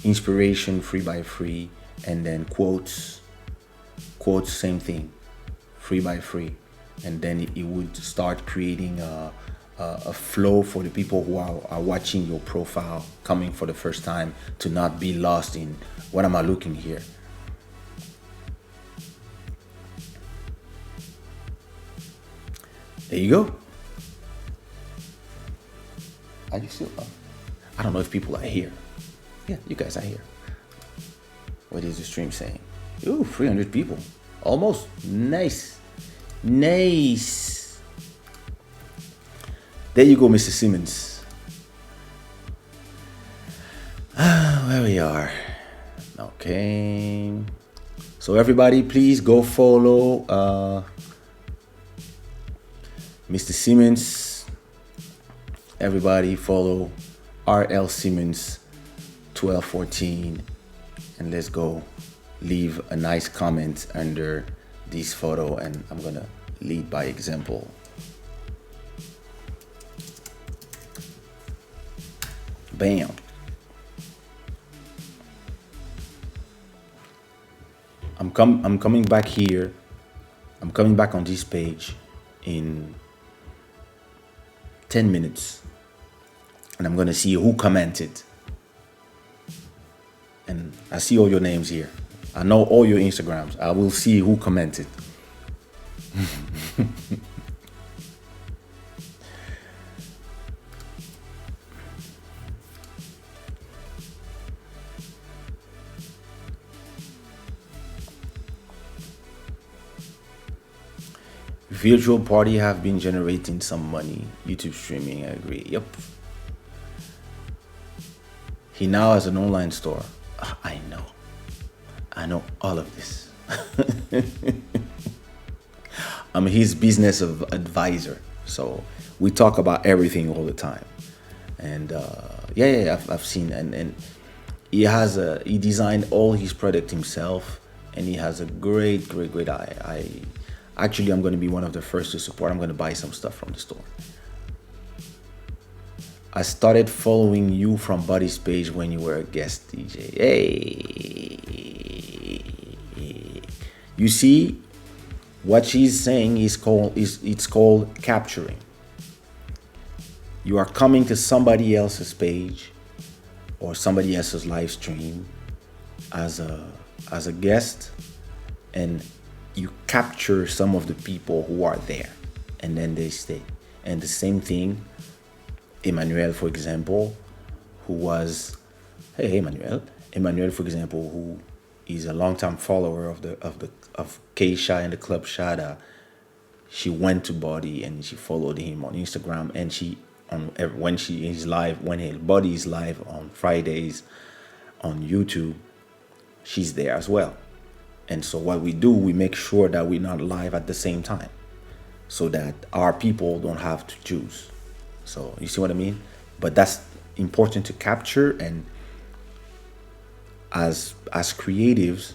Inspiration, 3x3, and then quotes, same thing, 3x3. And then it would start creating a flow for the people who are watching your profile, coming for the first time, to not be lost in what am I looking here. There you go. Are you still up? I don't know if people are here. Yeah, you guys are here. What is the stream saying? Ooh, 300 people. Almost. Nice. Nice. There you go, Mr. Simmons. Where we are. Okay. So everybody, please go follow Mr. Simmons. Everybody follow RL Simmons 1214, and let's go leave a nice comment under this photo, and I'm gonna lead by example. Bam. I'm coming back here. I'm coming back on this page in 10 minutes, and I'm gonna see who commented. And I see all your names here. I know all your Instagrams. I will see who commented. Virtual party have been generating some money. YouTube streaming, I agree. Yep. He now has an online store. I know all of this. I'm his business advisor, so we talk about everything all the time. And I've seen, and he designed all his product himself, and he has a great eye. Actually, I'm going to be one of the first to support. I'm going to buy some stuff from the store. I started following you from Buddy's page when you were a guest DJ. Hey, you see, what she's saying is it's called capturing. You are coming to somebody else's page or somebody else's live stream as a guest, and you capture some of the people who are there, and then they stay. And the same thing, Emmanuel, for example, who was, hey Emmanuel, for example, who is a long-time follower of Kaysha and the Club Shada. She went to Buddy and she followed him on Instagram, and she on when she is live, when his Buddy is live on Fridays on YouTube, she's there as well. And so what we do, we make sure that we're not live at the same time, so that our people don't have to choose. So you see what I mean? But that's important to capture. And as creatives,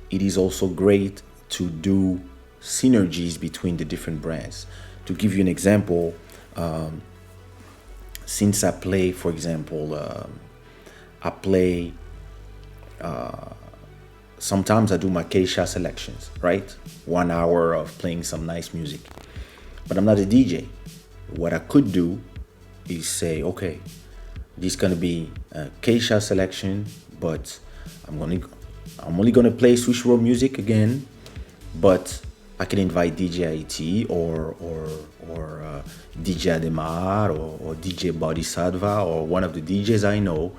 it is also great to do synergies between the different brands. To give you an example, since I play, for example, I play, sometimes I do my Kaysha selections, right? 1 hour of playing some nice music. But I'm not a DJ. What I could do is say, okay, this is gonna be a Kaysha selection, but I'm only gonna play Swish Roll music again, but I can invite DJ IT or DJ Ademar or DJ Bodhisattva or one of the DJs I know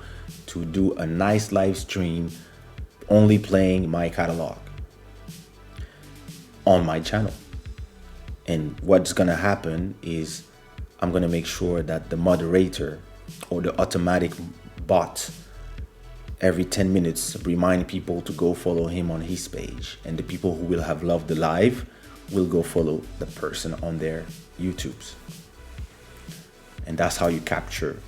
to do a nice live stream only playing my catalog on my channel. And what's gonna happen is I'm gonna make sure that the moderator or the automatic bot every 10 minutes remind people to go follow him on his page, and the people who will have loved the live will go follow the person on their YouTubes. And that's how you capture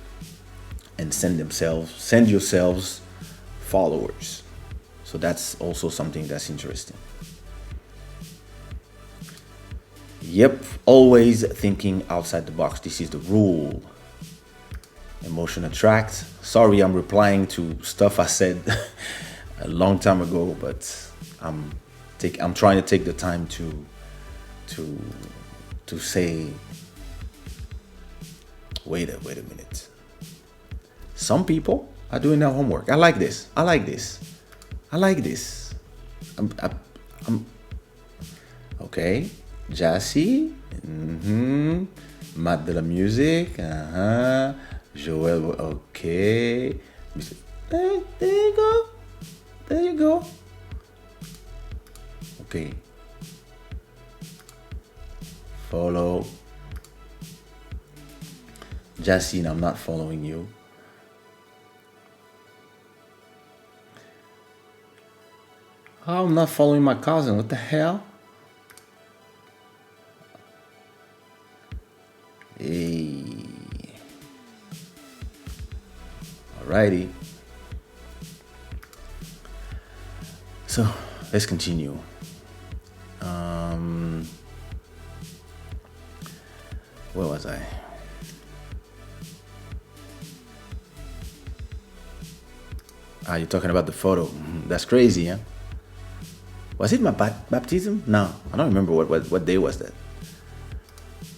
and send yourselves followers. So that's also something that's interesting. Yep, always thinking outside the box. This is the rule. Emotion attracts. Sorry, I'm replying to stuff I said a long time ago, but I'm trying to take the time to say, wait a minute. Some people are doing their homework. I like this. I'm okay. Jassy, Matt de la music, Joel, okay. There you go. Okay. Follow. Jassy, I'm not following you. Oh, I'm not following my cousin. What the hell? Hey. Alrighty. So let's continue. Where was I? You're talking about the photo. That's crazy, huh? Was it my baptism? No, I don't remember what day was that.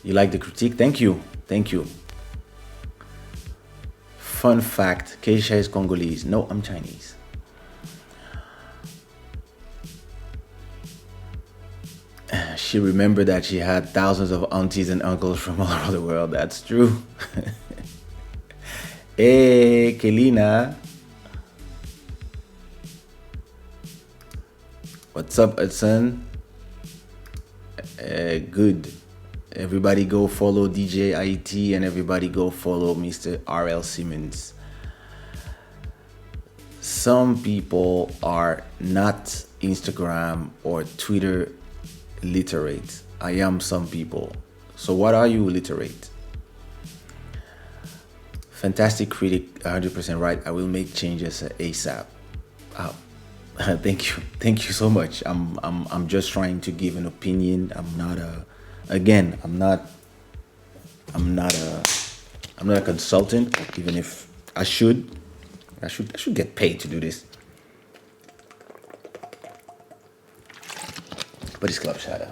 You like the critique? Thank you. Fun fact, Kaysha is Congolese. No, I'm Chinese. She remembered that she had thousands of aunties and uncles from all over the world. That's true. Hey, Kelina. What's up, Edson? Good. Everybody go follow DJ IT and everybody go follow Mr. RL Simmons. Some people are not Instagram or Twitter literate. I am some people. So what are you literate? Fantastic critic, 100% right. I will make changes ASAP. Thank you so much. I'm just trying to give an opinion. I'm not a consultant, even if I should get paid to do this. But it's Club Shada.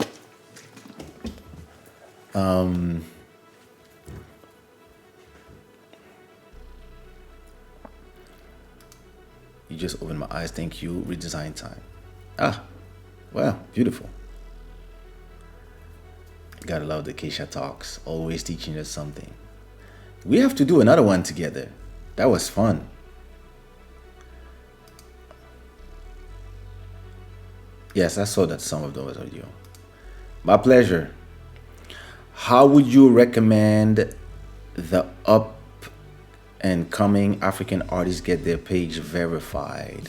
You just opened my eyes. Thank you. Redesign time. Ah, well, beautiful. Gotta love the Kaysha talks. Always teaching us something. We have to do another one together. That was fun. Yes, I saw that some of those audio. My pleasure. How would you recommend the up and coming African artists get their page verified?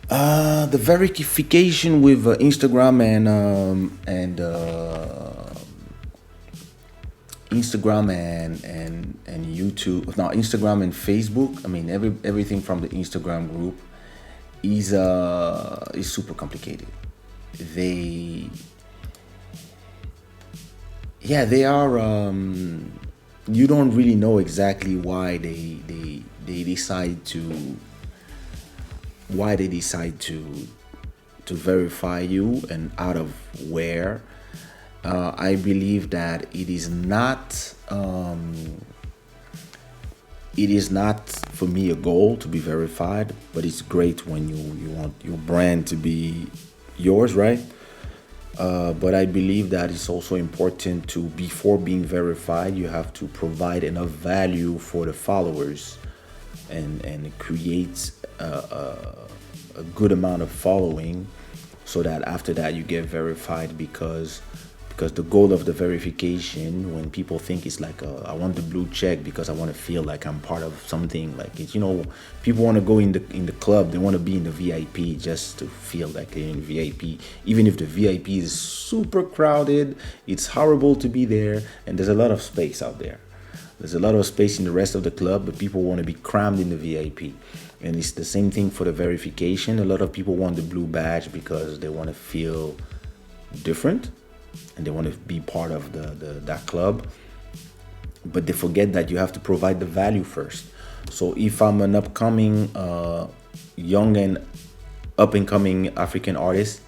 The verification with Instagram and YouTube. No, Instagram and Facebook. I mean, everything from the Instagram group is super complicated. They Yeah, they are. You don't really know exactly they decide to why they decide to verify you and out of where. I believe that it is not for me a goal to be verified, but it's great when you want your brand to be yours, right? But I believe that it's also important to, before being verified, you have to provide enough value for the followers and create a good amount of following so that after that you get verified, because the goal of the verification, when people think it's like I want the blue check because I want to feel like I'm part of something, like it's, people want to go in the club, they want to be in the VIP just to feel like they're in VIP, even if the VIP is super crowded. It's horrible to be there, and there's a lot of space out there. There's a lot of space in the rest of the club, but people want to be crammed in the VIP. And it's the same thing for the verification. A lot of people want the blue badge because they want to feel different and they want to be part of that club, but they forget that you have to provide the value first. So if I'm an upcoming young and up and coming African artist,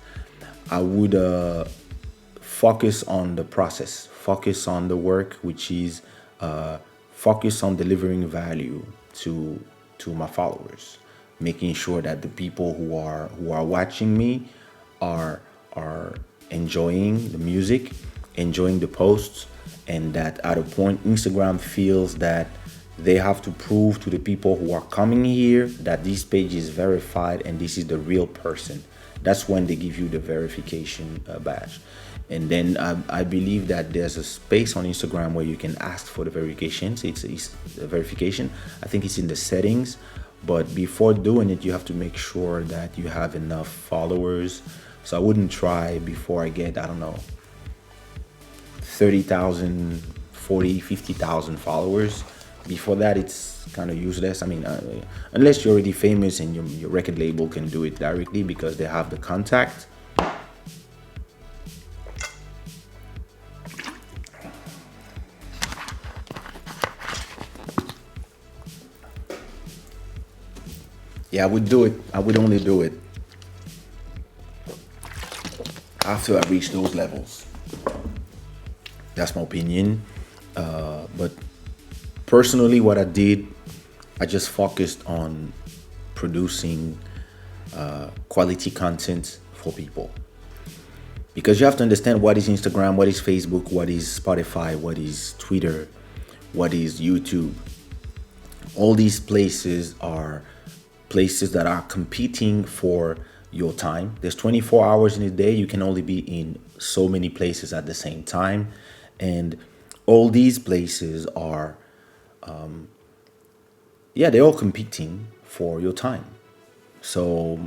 I would focus on the process, focus on the work, which is focus on delivering value to my followers, making sure that the people who are watching me are enjoying the music, enjoying the posts, and that at a point Instagram feels that they have to prove to the people who are coming here that this page is verified and this is the real person. That's when they give you the verification badge. And then I believe that there's a space on Instagram where you can ask for the verification. So it's a verification. I think it's in the settings. But before doing it, you have to make sure that you have enough followers. So I wouldn't try before I get, I don't know, 30,000, 40, 50,000 followers. Before that, it's kind of useless. I mean, unless you're already famous and your record label can do it directly because they have the contact. Yeah, I would do it. I would only do it after I reach those levels. That's my opinion. But personally, what I did, I just focused on producing quality content for people. Because you have to understand what is Instagram, what is Facebook, what is Spotify, what is Twitter, what is YouTube. All these places are places that are competing for your time. There's 24 hours in a day. You can only be in so many places at the same time. And all these places are, they're all competing for your time. So,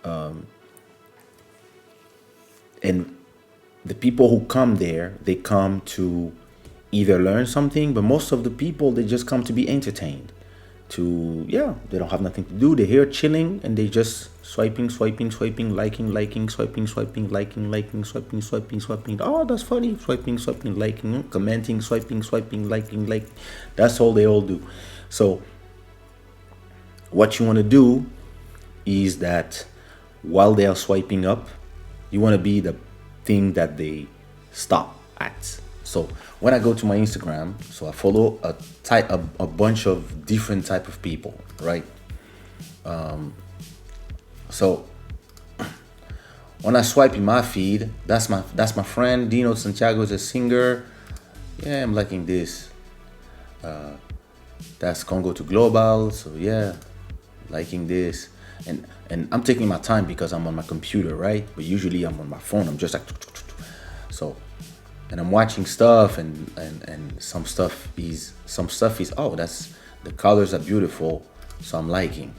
and the people who come there, they come to either learn something, but most of the people, they just come to be entertained. They don't have nothing to do. They're here chilling and they just swiping, liking, swiping. Oh, that's funny. Swiping, liking, commenting, swiping, liking. That's all they all do. So what you want to do is that while they are swiping up, you want to be the thing that they stop at. So when I go to my Instagram, so I follow a bunch of different type of people, right? So when I swipe in my feed, that's my friend Dino Santiago is a singer. Yeah, I'm liking this. That's Congo to Global. So yeah, liking this. And I'm taking my time because I'm on my computer, right? But usually I'm on my phone. I'm just like so, and I'm watching stuff, and some stuff is oh, that's the colors are beautiful, so I'm liking.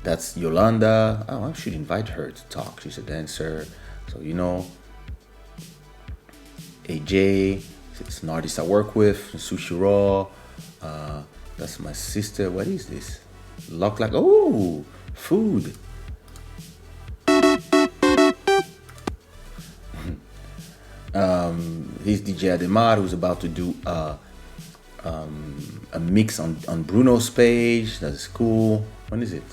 That's Yolanda. Oh, I should invite her to talk. She's a dancer, so AJ. It's an artist I work with. Sushi Raw. That's my sister. What is this? Lock like oh, food. He's DJ Ademar, who's about to do a mix on Bruno's page. That's cool. When is it?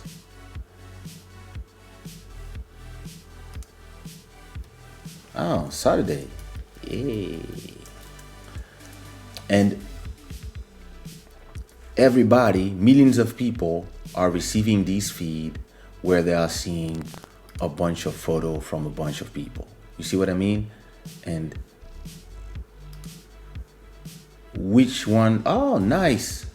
Oh, Saturday. Yay. And everybody, millions of people are receiving this feed where they are seeing a bunch of photo from a bunch of people. You see what I mean? And which one? Oh, nice.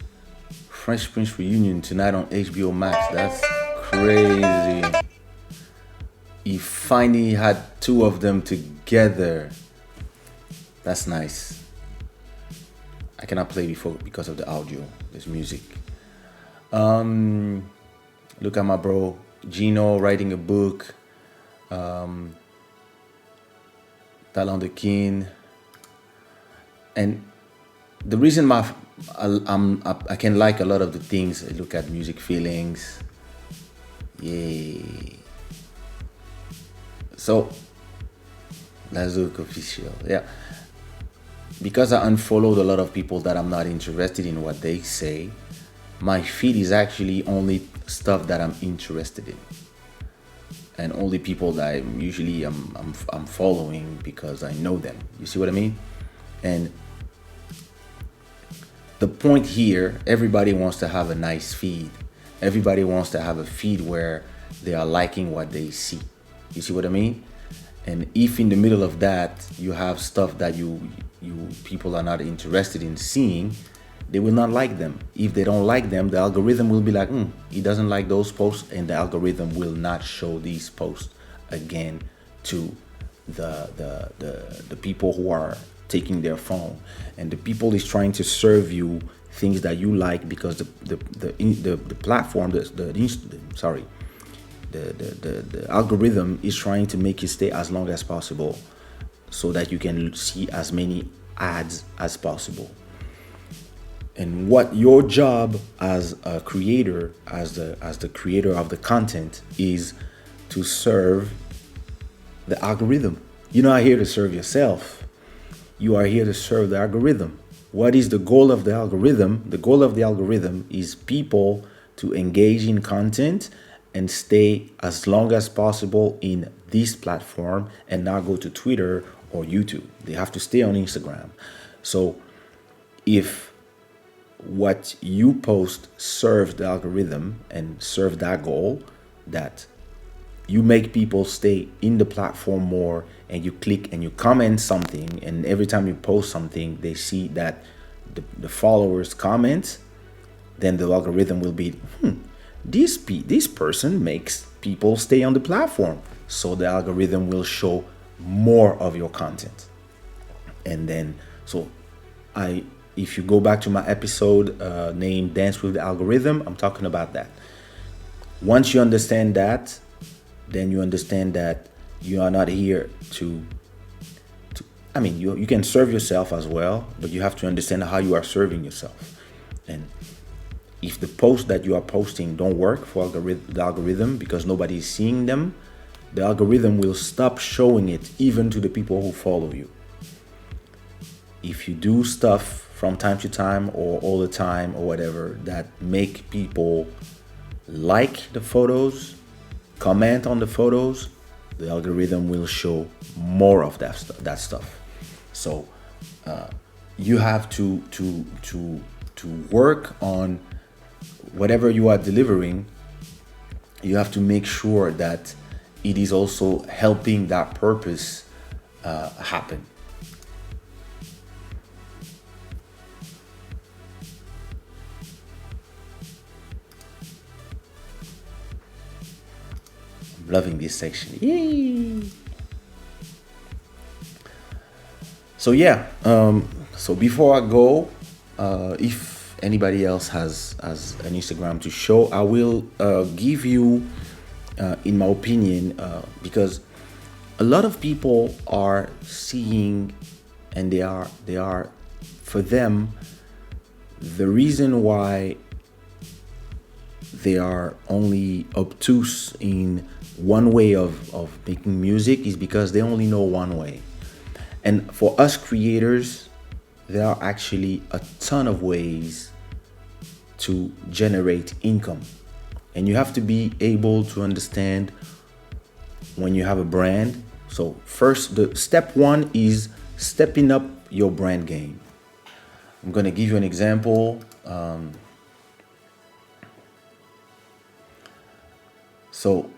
Fresh Prince reunion tonight on HBO Max. That's crazy. He finally had two of them together. That's nice. I cannot play before because of the audio. There's music. Look at my bro Gino writing a book. Talon the King. And the reason I can like a lot of the things. I look at music feelings. Yay. So Lazuk official. Yeah. Because I unfollowed a lot of people that I'm not interested in what they say, my feed is actually only stuff that I'm interested in, and only people that I'm following because I know them. You see what I mean? And the point here, everybody wants to have a nice feed. Everybody wants to have a feed where they are liking what they see. You see what I mean? And if in the middle of that you have stuff that you people are not interested in seeing, they will not like them. If they don't like them, the algorithm will be like, he doesn't like those posts, and the algorithm will not show these posts again to the people who are taking their phone. And the people is trying to serve you things that you like because the platform, the algorithm is trying to make you stay as long as possible so that you can see as many ads as possible. And what your job as a creator, as the creator of the content, is to serve the algorithm. You're not here to serve yourself. You are here to serve the algorithm. What is the goal of the algorithm? The goal of the algorithm is people to engage in content and stay as long as possible in this platform and not go to Twitter or YouTube. They have to stay on Instagram. So if what you post serves the algorithm and serve that goal, that you make people stay in the platform more, and you click and you comment something, and every time you post something they see that the followers comment, then the algorithm will be this person makes people stay on the platform, so the algorithm will show more of your content. And then if you go back to my episode named Dance with the Algorithm, I'm talking about that. Once you understand that, then you understand that you are not here to you can serve yourself as well, but you have to understand how you are serving yourself. And if the posts that you are posting don't work for the algorithm because nobody is seeing them, the algorithm will stop showing it even to the people who follow you. If you do stuff from time to time or all the time or whatever that make people like the photos, comment on the photos, the algorithm will show more of that stuff. So you have to work on whatever you are delivering, you have to make sure that it is also helping that purpose happen. I'm loving this section. Yay! So yeah, so before I go, if anybody else has an Instagram to show, I will give you, in my opinion, because a lot of people are seeing, and they are for them, the reason why they are only obtuse in one way of making music is because they only know one way. And for us creators, there are actually a ton of ways to generate income. And you have to be able to understand when you have a brand. So first, the step one is stepping up your brand game. I'm going to give you an example. So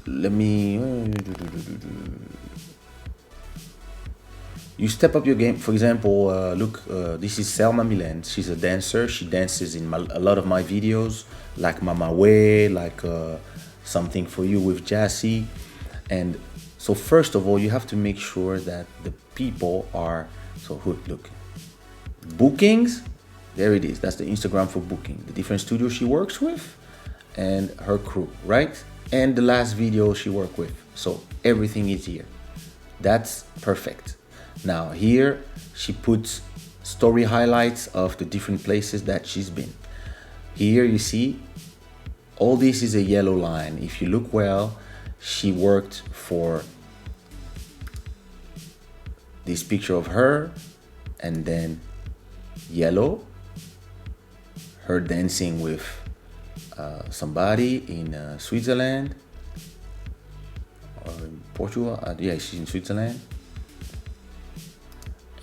let me, you step up your game. For example, look, this is Selma Milan. She's a dancer. She dances in a lot of my videos, like Mama Way, like Something for You with Jassy. And so first of all, you have to make sure that the people are, so look, bookings, there it is. That's the Instagram for booking. The different studios she works with and her crew, right? And the last video she worked with. So everything is here. That's perfect. Now here she puts story highlights of the different places that she's been. Here you see all this is a yellow line. If you look well, she worked for this picture of her, and then yellow, her dancing with somebody in Switzerland or in Portugal. Yeah, she's in Switzerland.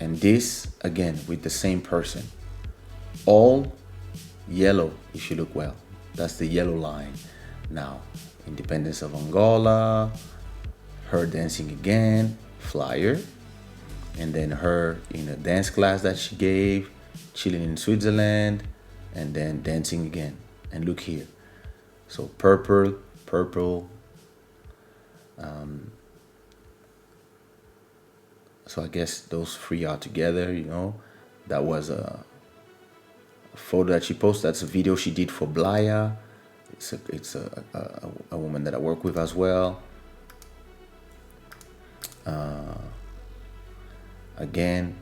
And this again with the same person, all yellow. If you look well, that's the yellow line. Now, Independence of Angola, her dancing again, flyer, and then her in a dance class that she gave, chilling in Switzerland, and then dancing again. And look here, so purple. So I guess those three are together, you know. That was a photo that she posted. That's a video she did for Blaya. It's a woman that I work with as well. Again,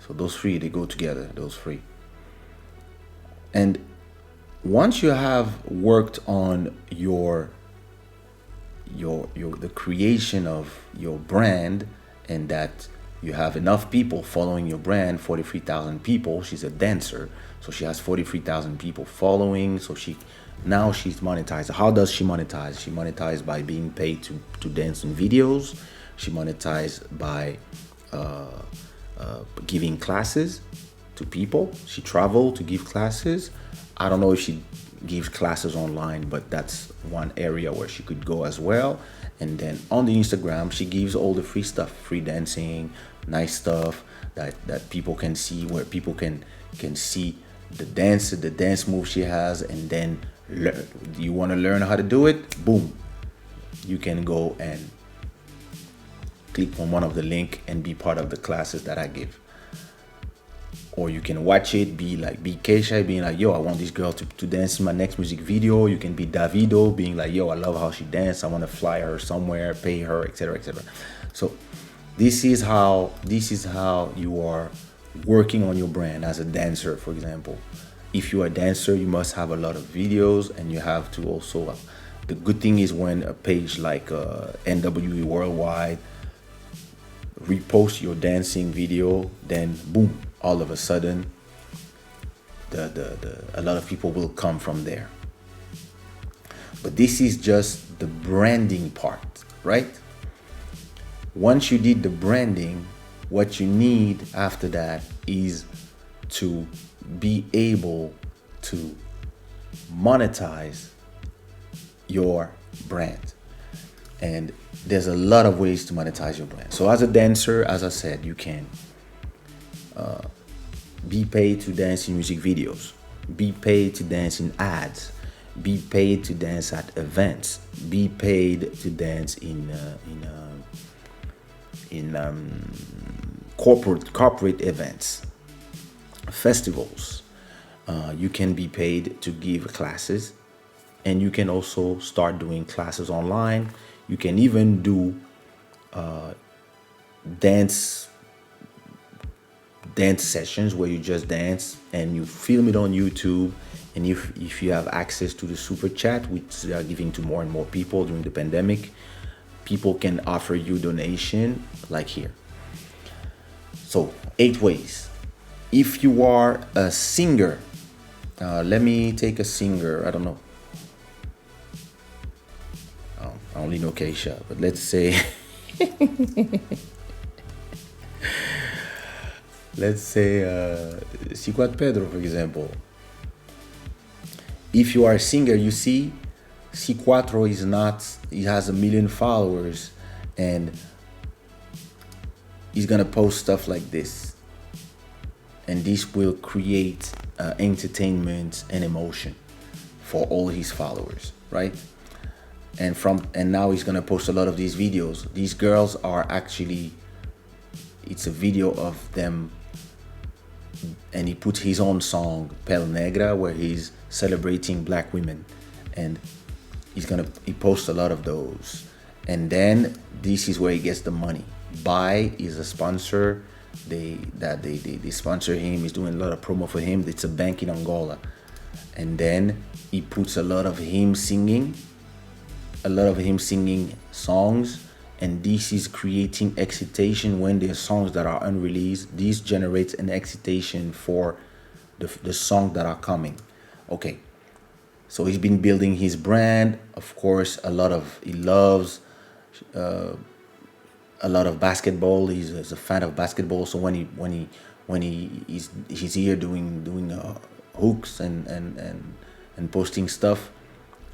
so those three, they go together, those three. And once you have worked on your the creation of your brand, and that you have enough people following your brand, 43,000 people. She's a dancer, so she has 43,000 people following. So now she's monetized. How does she monetize? She monetized by being paid to dance in videos. She monetized by giving classes to people. She traveled to give classes. I don't know if she gives classes online, but that's one area where she could go as well. And then on the Instagram, she gives all the free stuff, free dancing, nice stuff that people can see, where people can see the dance move she has. And then you want to learn how to do it, boom, you can go and click on one of the link and be part of the classes that I give. Or you can watch it, be Kaysha, being like, yo, I want this girl to dance in my next music video. You can be Davido, being like, yo, I love how she dances. I want to fly her somewhere, pay her, etc., etc. So this is how you are working on your brand as a dancer, for example. If you are a dancer, you must have a lot of videos, and you have to also, the good thing is when a page like NWE Worldwide repost your dancing video, then boom, all of a sudden a lot of people will come from there. But this is just the branding part, right? Once you did the branding, what you need after that is to be able to monetize your brand. And there's a lot of ways to monetize your brand. So as a dancer, as I said, you can be paid to dance in music videos, be paid to dance in ads, be paid to dance at events, be paid to dance in corporate events, festivals. You can be paid to give classes, and you can also start doing classes online. You can even do dance sessions where you just dance and you film it on YouTube. And if you have access to the super chat, which they are giving to more and more people during the pandemic, people can offer you donation like here. So 8 ways. If you are a singer, let me take a singer. I don't know. I only know Kaysha, but let's say Ciquat Pedro, for example. If you are a singer, you see, C4 is not, he has 1 million followers, and he's gonna post stuff like this. And this will create entertainment and emotion for all his followers, right? And now he's gonna post a lot of these videos. These girls are actually, it's a video of them, and he put his own song Pel Negra, where he's celebrating black women, and he posts a lot of those. And then this is where he gets the money. Buy is a sponsor. They sponsor him. He's doing a lot of promo for him. It's a bank in Angola. And then he puts a lot of him singing songs, and this is creating excitation when there's songs that are unreleased. This generates an excitation for the songs that are coming. Okay, so he's been building his brand. Of course, he loves a lot of basketball. He's a fan of basketball. So when he's here doing hooks and posting stuff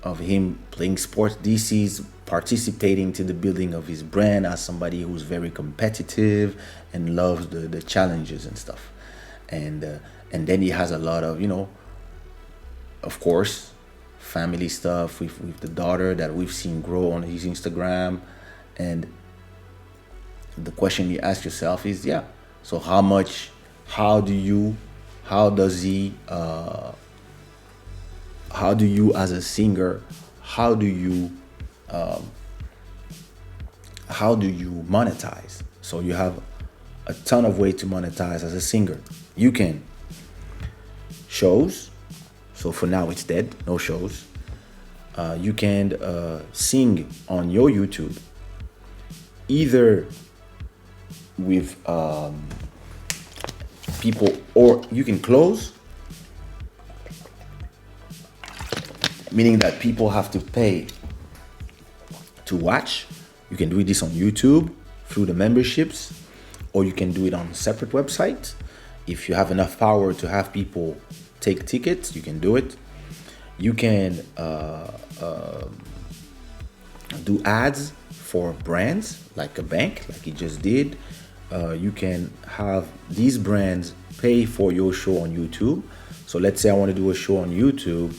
of him playing sports, this is participating to the building of his brand as somebody who's very competitive and loves the challenges and stuff. And then he has a lot of, of course, family stuff with the daughter that we've seen grow on his Instagram. And the question you ask yourself is, so how do you as a singer, how do you monetize? So you have a ton of ways to monetize as a singer. You can shows. So for now it's dead, no shows. You can sing on your YouTube, either with people, or you can close, meaning that people have to pay to watch. You can do this on YouTube through the memberships, or you can do it on a separate website. If you have enough power to have people take tickets, you can do it. You can do ads for brands like a bank, like he just did. You can have these brands pay for your show on YouTube. So let's say I want to do a show on YouTube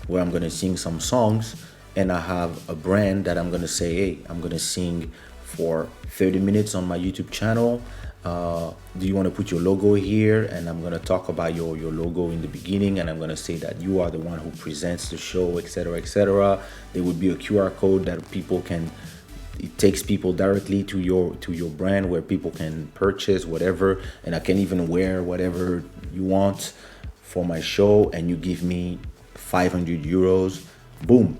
where I'm going to sing some songs, and I have a brand that I'm going to say, hey, I'm going to sing for 30 minutes on my YouTube channel. Do you want to put your logo here? And I'm going to talk about your logo in the beginning, and I'm going to say that you are the one who presents the show, etc., etc. There would be a QR code that it takes people directly to your brand, where people can purchase whatever, and I can even wear whatever you want for my show, and you give me 500 euros. Boom.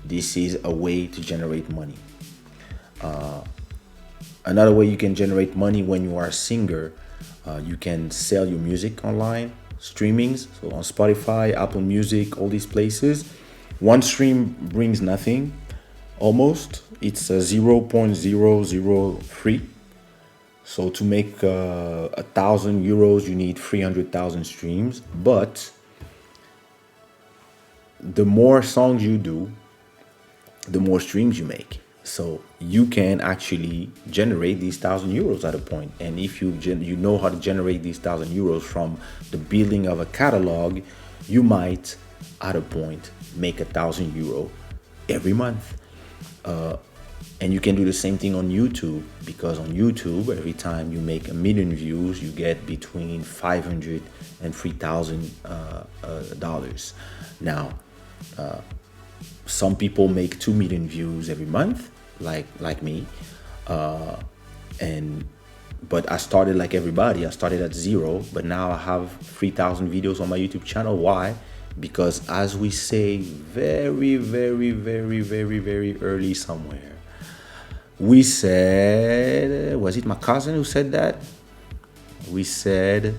This is a way to generate money. Another way you can generate money when you are a singer, you can sell your music online, streamings, so on Spotify, Apple Music, all these places. One stream brings nothing, almost. It's a 0.003 So to make 1,000 euros, you need 300,000 streams. But the more songs you do, the more streams you make. So you can actually generate these 1,000 euros at a point. And if you know how to generate these 1,000 euros from the building of a catalog, you might at a point make 1,000 euro every month. And you can do the same thing on YouTube, because on YouTube, every time you make 1,000,000 views, you get between 500 and $3,000. Now, some people make 2,000,000 views every month, like me, and but I started like everybody. I started at zero, but now I have 3,000 videos on my YouTube channel. Why? Because as we say, very, very, very, very, very early somewhere, we said, was it my cousin who said that? We said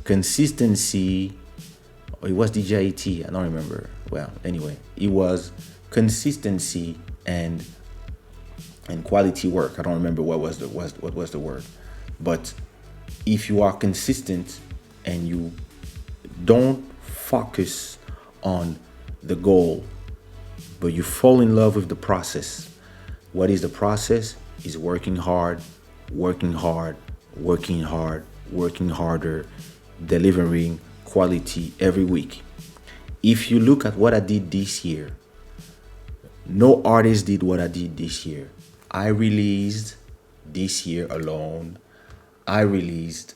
consistency, or it was DJT, I don't remember. Well, anyway, it was consistency and quality work. I don't remember what was the word. But if you are consistent and you don't focus on the goal, but you fall in love with the process. What is the process? Is working hard, working hard, working hard, working harder, delivering quality every week. If you look at what I did this year, no artist did what I did this year. I released this year alone, I released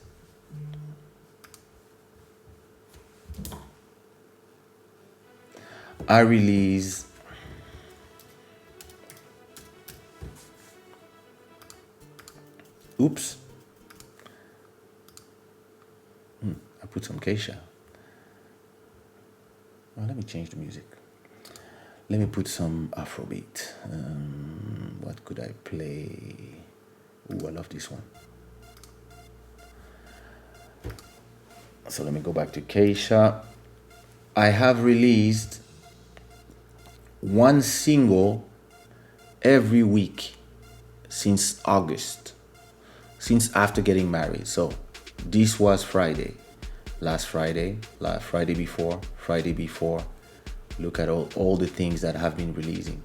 oops. I put some Kaysha. Well, let me change the music. Let me put some Afrobeat. What could I play? Ooh, I love this one. So let me go back to Kaysha. I have released one single every week since August, since after getting married. So this was Friday, last Friday, Friday before. Look at all the things that I have been releasing.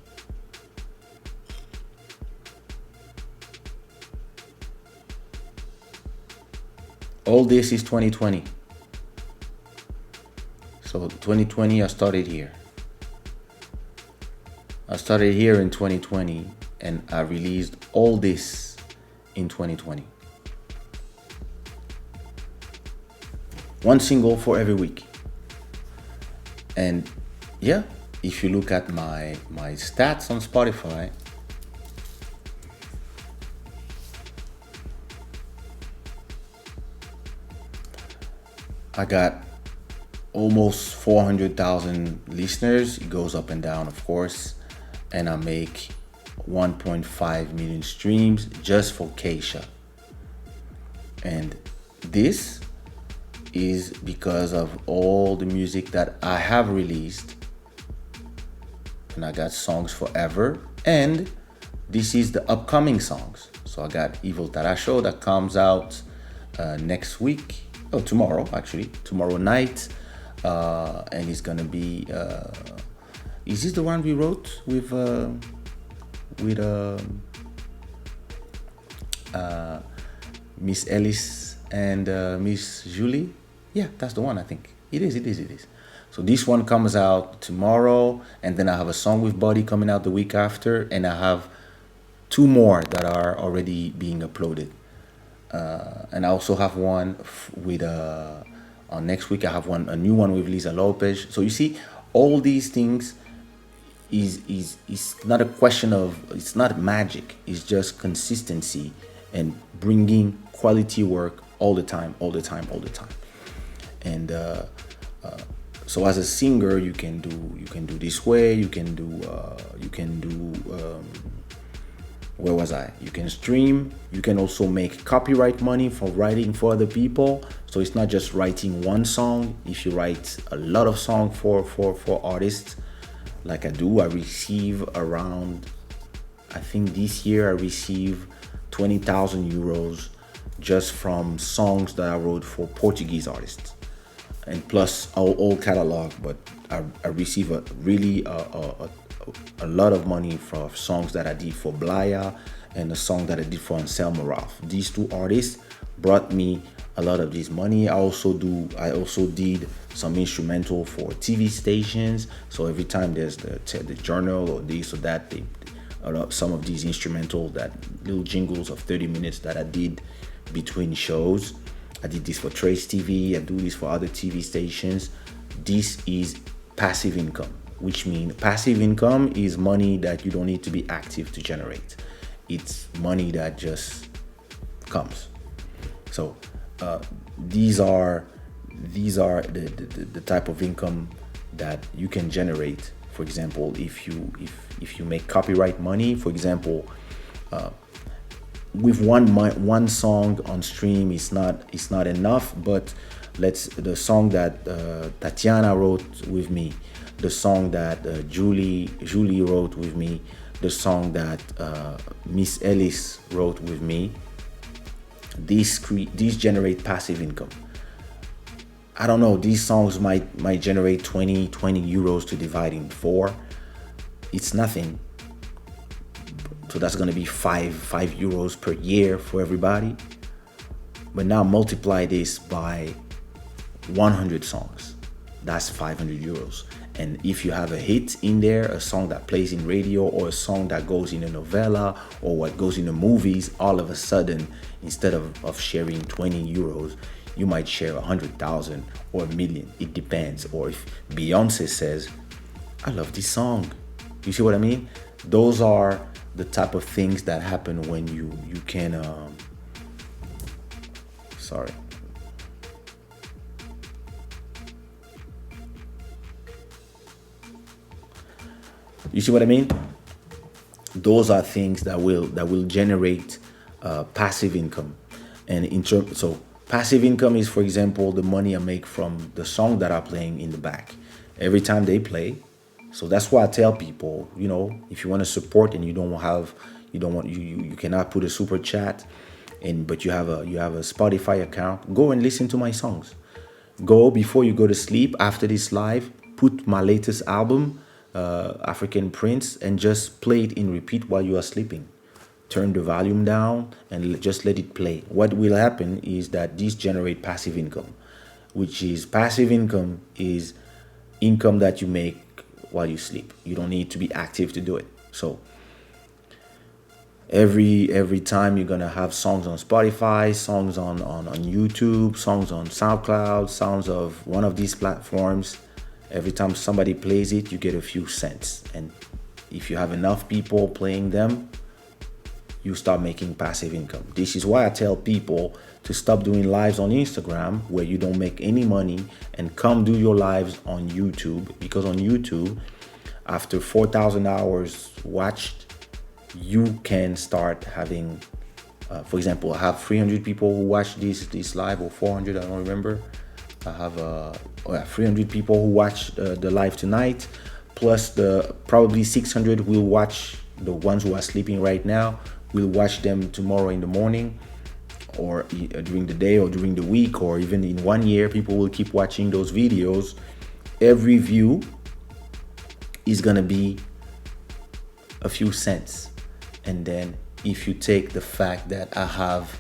All this is 2020. So 2020, I started here. I started here in 2020, and I released all this in 2020. One single for every week. And yeah, if you look at my stats on Spotify, I got almost 400,000 listeners. It goes up and down, of course. And I make 1.5 million streams just for Kaysha. And this is because of all the music that I have released. And I got songs forever. And this is the upcoming songs. So I got Evil Tarasho that comes out next week. Oh, tomorrow, actually. Tomorrow night. And it's gonna be... is this the one we wrote with Miss Ellis and Miss Julie? Yeah, that's the one, I think. It is. So this one comes out tomorrow, and then I have a song with Buddy coming out the week after, and I have 2 more that are already being uploaded. And I also have one with on next week. I have a new one with Lisa Lopez. So you see, all these things is not a question of, it's not magic. It's just consistency and bringing quality work all the time. And so as a singer, you can do this way. You can do where was I? You can stream. You can also make copyright money for writing for other people. So it's not just writing one song. If you write a lot of songs for artists, like I do, I receive around, I think this year I receive 20,000 euros just from songs that I wrote for Portuguese artists, and plus our old catalog. But I receive a really a lot of money for songs that I did for Blaya and a song that I did for Anselmo Ralph. These two artists brought me a lot of this money. I also did some instrumental for TV stations. So every time there's the journal or this or that, some of these instrumental, that little jingles of 30 minutes that I did between shows. I did this for Trace TV. I do this for other TV stations. This is passive income, which means passive income is money that you don't need to be active to generate. It's money that just comes. So these are the type of income that you can generate. For example, if you make copyright money, for example, with one song on stream is not enough. But the song that Tatiana wrote with me, the song that Julie wrote with me, the song that Miss Ellis wrote with me, these generate passive income. I don't know, these songs might generate 20 euros to divide in 4. It's nothing. So that's going to be 5 euros per year for everybody. But now multiply this by 100 songs. That's 500 euros. And if you have a hit in there, a song that plays in radio, or a song that goes in a novella, or what goes in the movies, all of a sudden, instead of sharing 20 euros, you might share 100,000 or a million. It depends. Or if Beyonce says, I love this song. You see what I mean? Those are the type of things that happen when you can sorry. You see what I mean? Those are things that will generate passive income. And so passive income is, for example, the money I make from the song that I'm playing in the back every time they play. So that's why I tell people, if you want to support and you cannot put a super chat, but you have a Spotify account, go and listen to my songs. Go before you go to sleep after this live, put my latest album, African Prince, and just play it in repeat while you are sleeping. Turn the volume down and just let it play. What will happen is that these generate passive income, which is passive income is income that you make while you sleep. You don't need to be active to do it. So every time you're gonna have songs on Spotify, songs on YouTube, songs on SoundCloud, songs of one of these platforms. Every time somebody plays it, you get a few cents. And if you have enough people playing them, you start making passive income. This is why I tell people to stop doing lives on Instagram where you don't make any money, and come do your lives on YouTube. Because on YouTube, after 4,000 hours watched, you can start having, for example, I have 300 people who watch this live, or 400, I don't remember. I have 300 people who watch the live tonight, plus the probably 600 will watch, the ones who are sleeping right now will watch them tomorrow in the morning, or during the day, or during the week, or even in 1 year. People will keep watching those videos. Every view is gonna be a few cents. And then if you take the fact that I have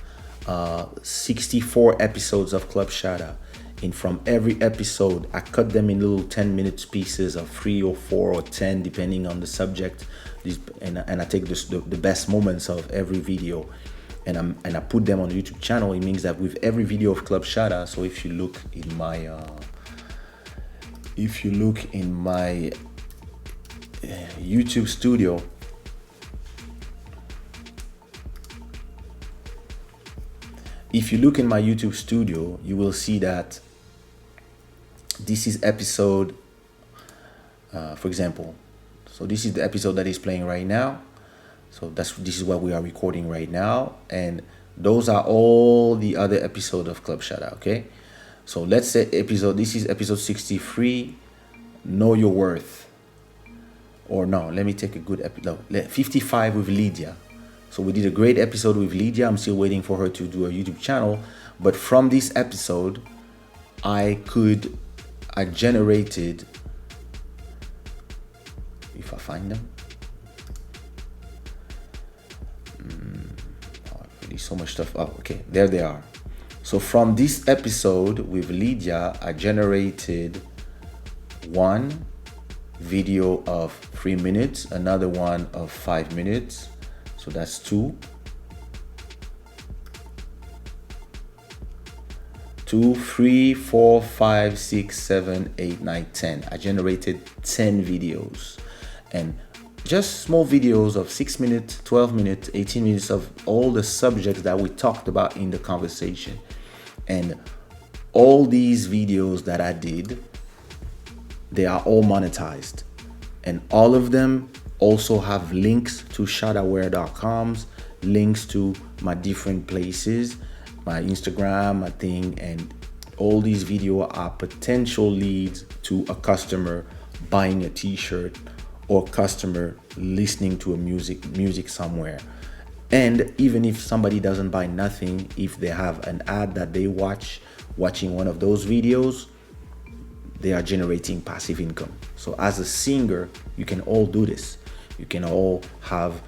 64 episodes of Club Shada, and from every episode I cut them in little 10-minute pieces of 3 or 4 or 10 depending on the subject, and I take the best moments of every video, and I put them on the YouTube channel. It means that with every video of Club Shada, so if you look in my YouTube studio, you will see that this is episode, for example, so this is the episode that is playing right now. So this is what we are recording right now, and those are all the other episodes of Club Shada. Okay, so let's say this is episode 63, Know Your Worth, or no, let me take a good episode, 55 with Lydia. So we did a great episode with Lydia. I'm still waiting for her to do a YouTube channel. But from this episode, I generated, if I find them, really so much stuff. Oh, okay, there they are. So from this episode with Lydia, I generated one video of 3 minutes, another one of 5 minutes. So that's 2, 3, 4, 5, 6, 7, 8, 9, 10. I generated 10 videos, and just small videos of 6 minutes, 12 minutes, 18 minutes of all the subjects that we talked about in the conversation. And all these videos that I did, they are all monetized, and all of them also have links to shadaware.com's, links to my different places, my Instagram, my thing, and all these videos are potential leads to a customer buying a t-shirt or customer listening to a music somewhere. And even if somebody doesn't buy nothing, if they have an ad that they watching one of those videos, they are generating passive income. So as a singer, you can all do this. You can all have,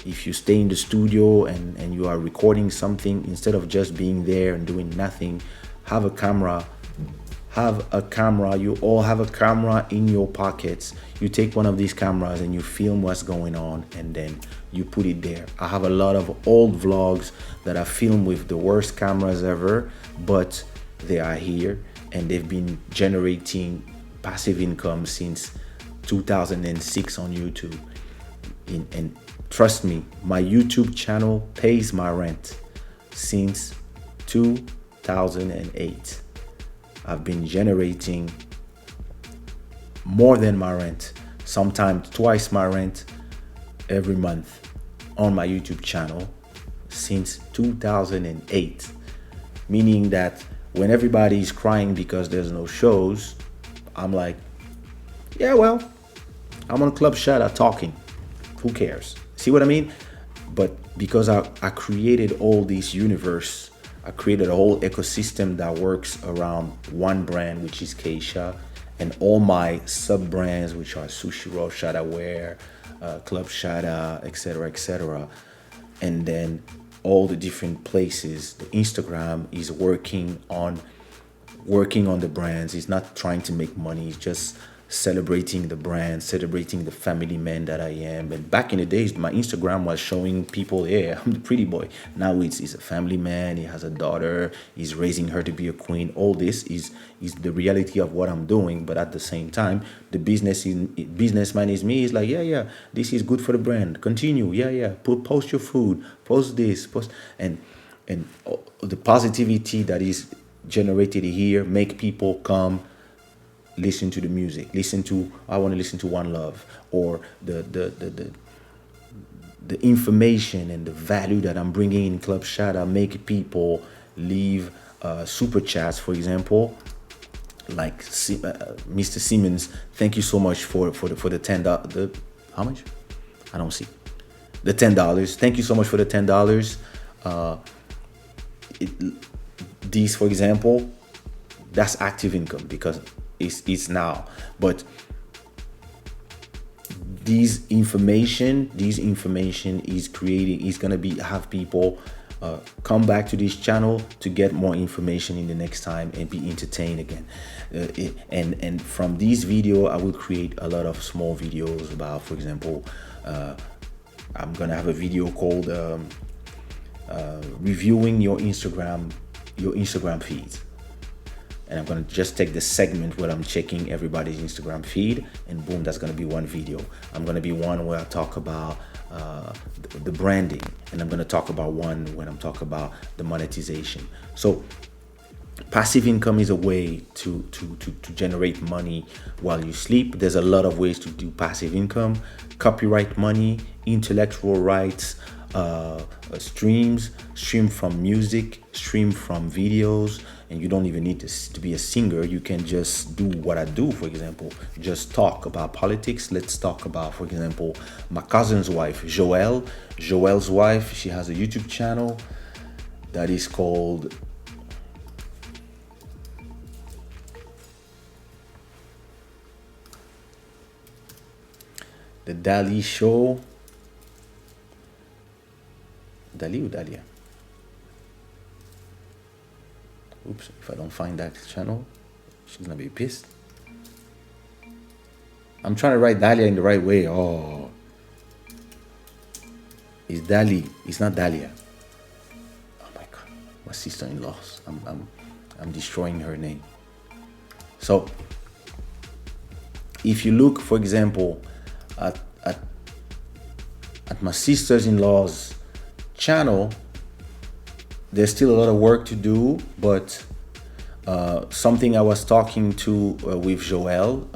if you stay in the studio and you are recording something, instead of just being there and doing nothing, have a camera. You all have a camera in your pockets. You take one of these cameras and you film what's going on, and then you put it there. I have a lot of old vlogs that I filmed with the worst cameras ever, but they are here and they've been generating passive income since 2006 on YouTube. And trust me, my YouTube channel pays my rent since 2008. I've been generating more than my rent, sometimes twice my rent every month on my YouTube channel since 2008. Meaning that when everybody is crying because there's no shows, I'm like, yeah, well, I'm on Club Shada talking. Who cares? See what I mean? But because I created all this universe, I created a whole ecosystem that works around one brand, which is Kaysha, and all my sub brands, which are Sushi Roll, Shada Wear, Club Shada, etc., etc. And then all the different places. The Instagram is working on the brands. It's not trying to make money. It's just celebrating the brand, celebrating the family man that I am. And back in the days, my Instagram was showing people, yeah, I'm the pretty boy. Now he's a family man. He has a daughter. He's raising her to be a queen. All this is the reality of what I'm doing. But at the same time, the businessman is me. He's like, yeah, this is good for the brand. Continue, yeah. Post your food. Post this. Post and the positivity that is generated here make people come listen to the music, I want to listen to One Love, or the information and the value that I'm bringing in Club Shada make people leave super chats, for example, like Mr. Simmons. Thank you so much for the $10. How much? I don't see the $10. Thank you so much for the $10. These, for example, that's active income because it's now. But this information is gonna have people come back to this channel to get more information in the next time and be entertained again. And from this video, I will create a lot of small videos about, for example, I'm gonna have a video called reviewing your Instagram feed. And I'm gonna just take the segment where I'm checking everybody's Instagram feed, and boom, that's gonna be one video. I'm gonna be one where I talk about the branding, and I'm gonna talk about one when I'm talking about the monetization. So passive income is a way to generate money while you sleep. There's a lot of ways to do passive income: copyright money, intellectual rights, stream from music, stream from videos, and you don't even need to be a singer. You can just do what I do, for example, just talk about politics. Let's talk about, for example, my cousin's wife, Joelle's wife. She has a YouTube channel that is called The Dali Show. Dali or Dalia? Oops, if I don't find that channel, she's gonna be pissed. I'm trying to write Dalia in the right way. Oh, it's Dali. It's not Dalia. Oh my god, my sister-in-law. I'm destroying her name. So, if you look, for example, at my sister-in-law's channel, there's still a lot of work to do, but something I was talking to with Joelle,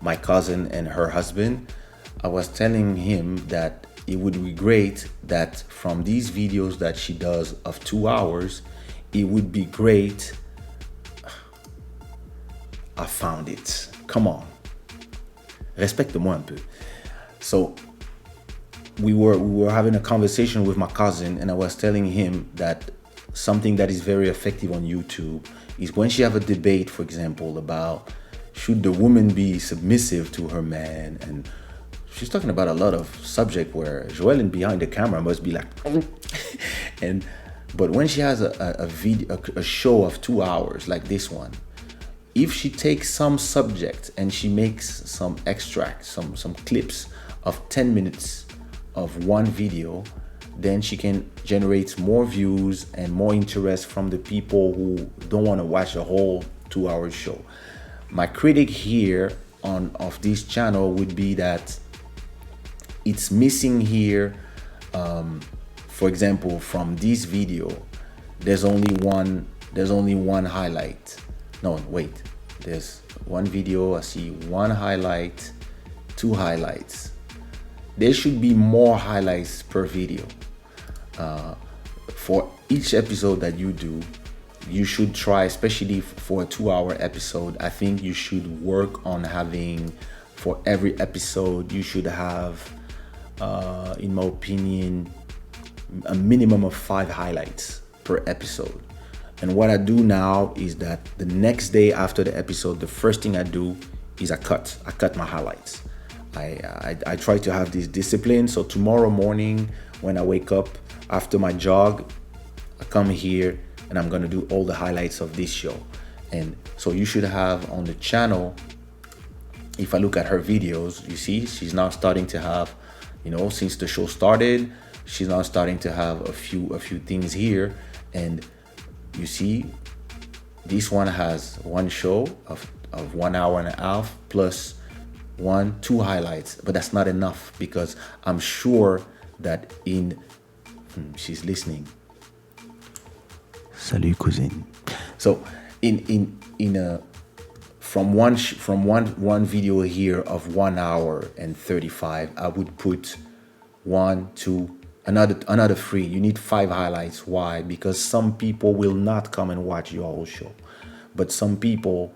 my cousin and her husband, I was telling him that it would be great that from these videos that she does of 2 hours, it would be great. I found it. Come on. Respecte-moi un peu. So we were having a conversation with my cousin, and I was telling him that something that is very effective on YouTube is when she have a debate, for example, about should the woman be submissive to her man, and she's talking about a lot of subject where Joelle behind the camera must be like but when she has a show of 2 hours like this one, if she takes some subject and she makes some extracts, some clips of 10 minutes of one video, then she can generate more views and more interest from the people who don't want to watch a whole 2 hour show. My critic here of this channel would be that it's missing here. For example, from this video, there's only one highlight. No, wait, there's one video, I see one highlight, 2 highlights. There should be more highlights per video. For each episode that you do, you should try, especially for a 2 hour episode, I think you should work on having, for every episode, you should have, in my opinion, a minimum of 5 highlights per episode. And what I do now is that the next day after the episode, the first thing I do is I cut my highlights. I try to have this discipline. So tomorrow morning when I wake up after my jog, I come here and I'm gonna do all the highlights of this show. And so you should have on the channel, if I look at her videos, you see she's now starting to have, since the show started, she's now starting to have a few things here. And you see this one has one show of 1 hour and a half plus 2 highlights, but that's not enough, because I'm sure that she's listening. Salut cousine. So from one video here of 1 hour and 35, I would put 1, 2, another 3. You need 5 highlights. Why? Because some people will not come and watch your whole show, but some people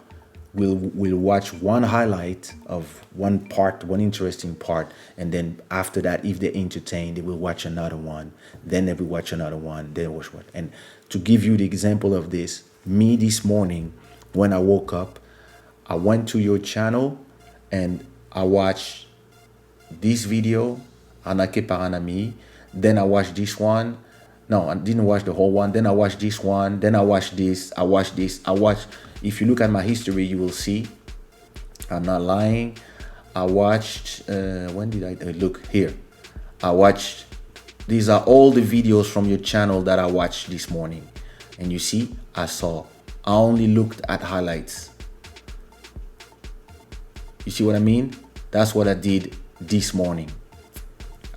will watch one highlight of one part, one interesting part, and then after that, if they're entertained, they will watch another one, then they will watch another one, then watch one. And to give you the example of this, me this morning when I woke up, I went to your channel and I watched this video, Anake par un ami, then I watched this one. No, I didn't watch the whole one. Then I watched this one. Then I watched this. I watched this. If you look at my history, you will see. I'm not lying. I watched, when did I look here? I watched, these are all the videos from your channel that I watched this morning. And you see, I only looked at highlights. You see what I mean? That's what I did this morning.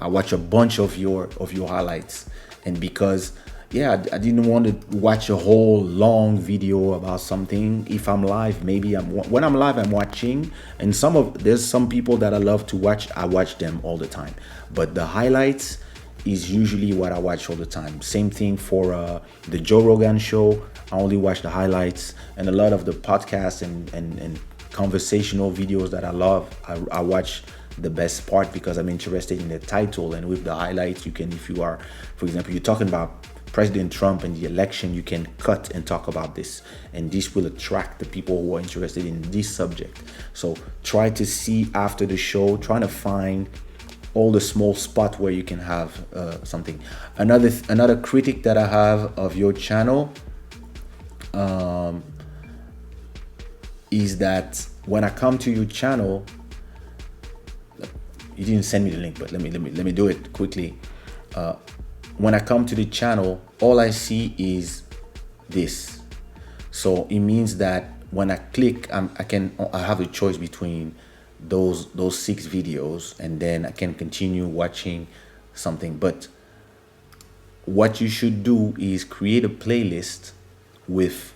I watched a bunch of your highlights. And because, I didn't want to watch a whole long video about something. If I'm live, when I'm live, I'm watching. And there's some people that I love to watch. I watch them all the time. But the highlights is usually what I watch all the time. Same thing for the Joe Rogan show. I only watch the highlights, and a lot of the podcasts and conversational videos that I love, I watch the best part because I'm interested in the title. And with the highlights, you can, if you are, for example, you're talking about President Trump and the election, you can cut and talk about this, and this will attract the people who are interested in this subject. So try to see after the show, trying to find all the small spot where you can have something. Another critic that I have of your channel is that when I come to your channel, you didn't send me the link, but let me do it quickly. When I come to the channel, all I see is this. So it means that when I click, I have a choice between those 6 videos, and then I can continue watching something. But what you should do is create a playlist with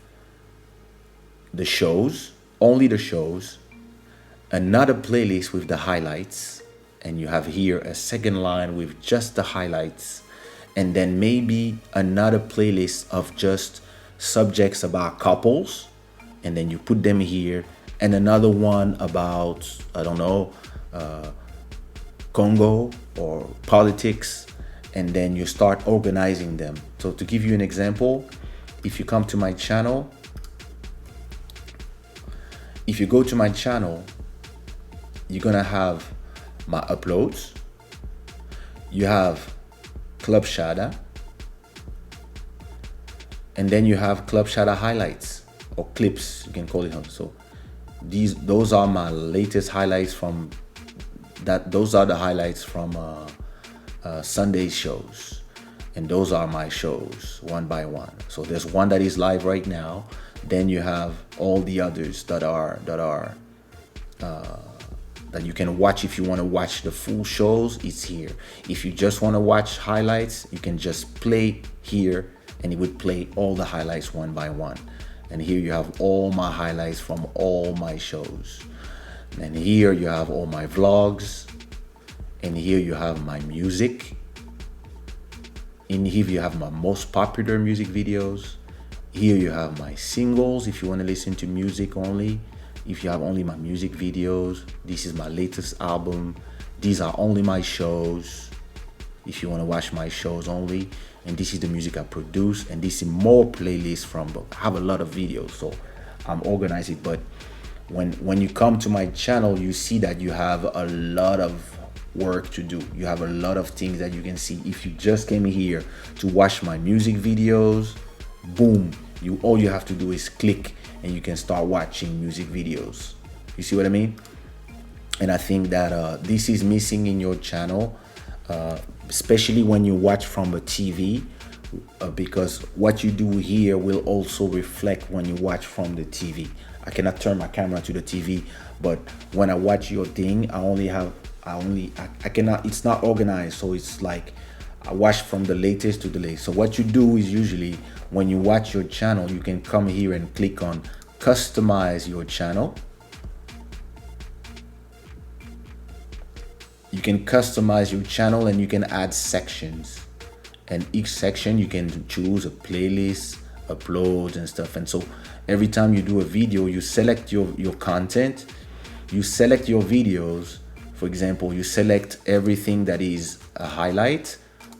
the shows, only the shows, another playlist with the highlights, and you have here a second line with just the highlights, and then maybe another playlist of just subjects about couples, and then you put them here, and another one about, I don't know, Congo or politics, and then you start organizing them. So to give you an example, if you come to my channel, if you go to my channel, you're gonna have my uploads, you have Club Shada, and then you have Club Shada highlights or clips, you can call it. So those are my latest highlights from that. Those are the highlights from Sunday shows, and those are my shows one by one. So there's one that is live right now. Then you have all the others that you can watch. If you want to watch the full shows, it's here. If you just want to watch highlights, you can just play here, and it would play all the highlights one by one. And here you have all my highlights from all my shows. And here you have all my vlogs. And here you have my music. In here you have my most popular music videos. Here you have my singles if you want to listen to music only. If you have only my music videos, this is my latest album. These are only my shows if you want to watch my shows only. And this is the music I produce, and this is more playlists from, but I have a lot of videos, so I'm organizing. But when you come to my channel, you see that you have a lot of work to do. You have a lot of things that you can see. If you just came here to watch my music videos, boom, all you have to do is click and you can start watching music videos. You see what I mean? And I think that this is missing in your channel, especially when you watch from a TV, because what you do here will also reflect when you watch from the TV. I cannot turn my camera to the TV, but when I watch your thing, I cannot, it's not organized. So it's like I watch from the latest to the latest. So what you do is usually when you watch your channel, you can come here and click on customize your channel. You can customize your channel and you can add sections, and each section you can choose a playlist, uploads and stuff. And so every time you do a video, you select your content, you select your videos. For example, you select everything that is a highlight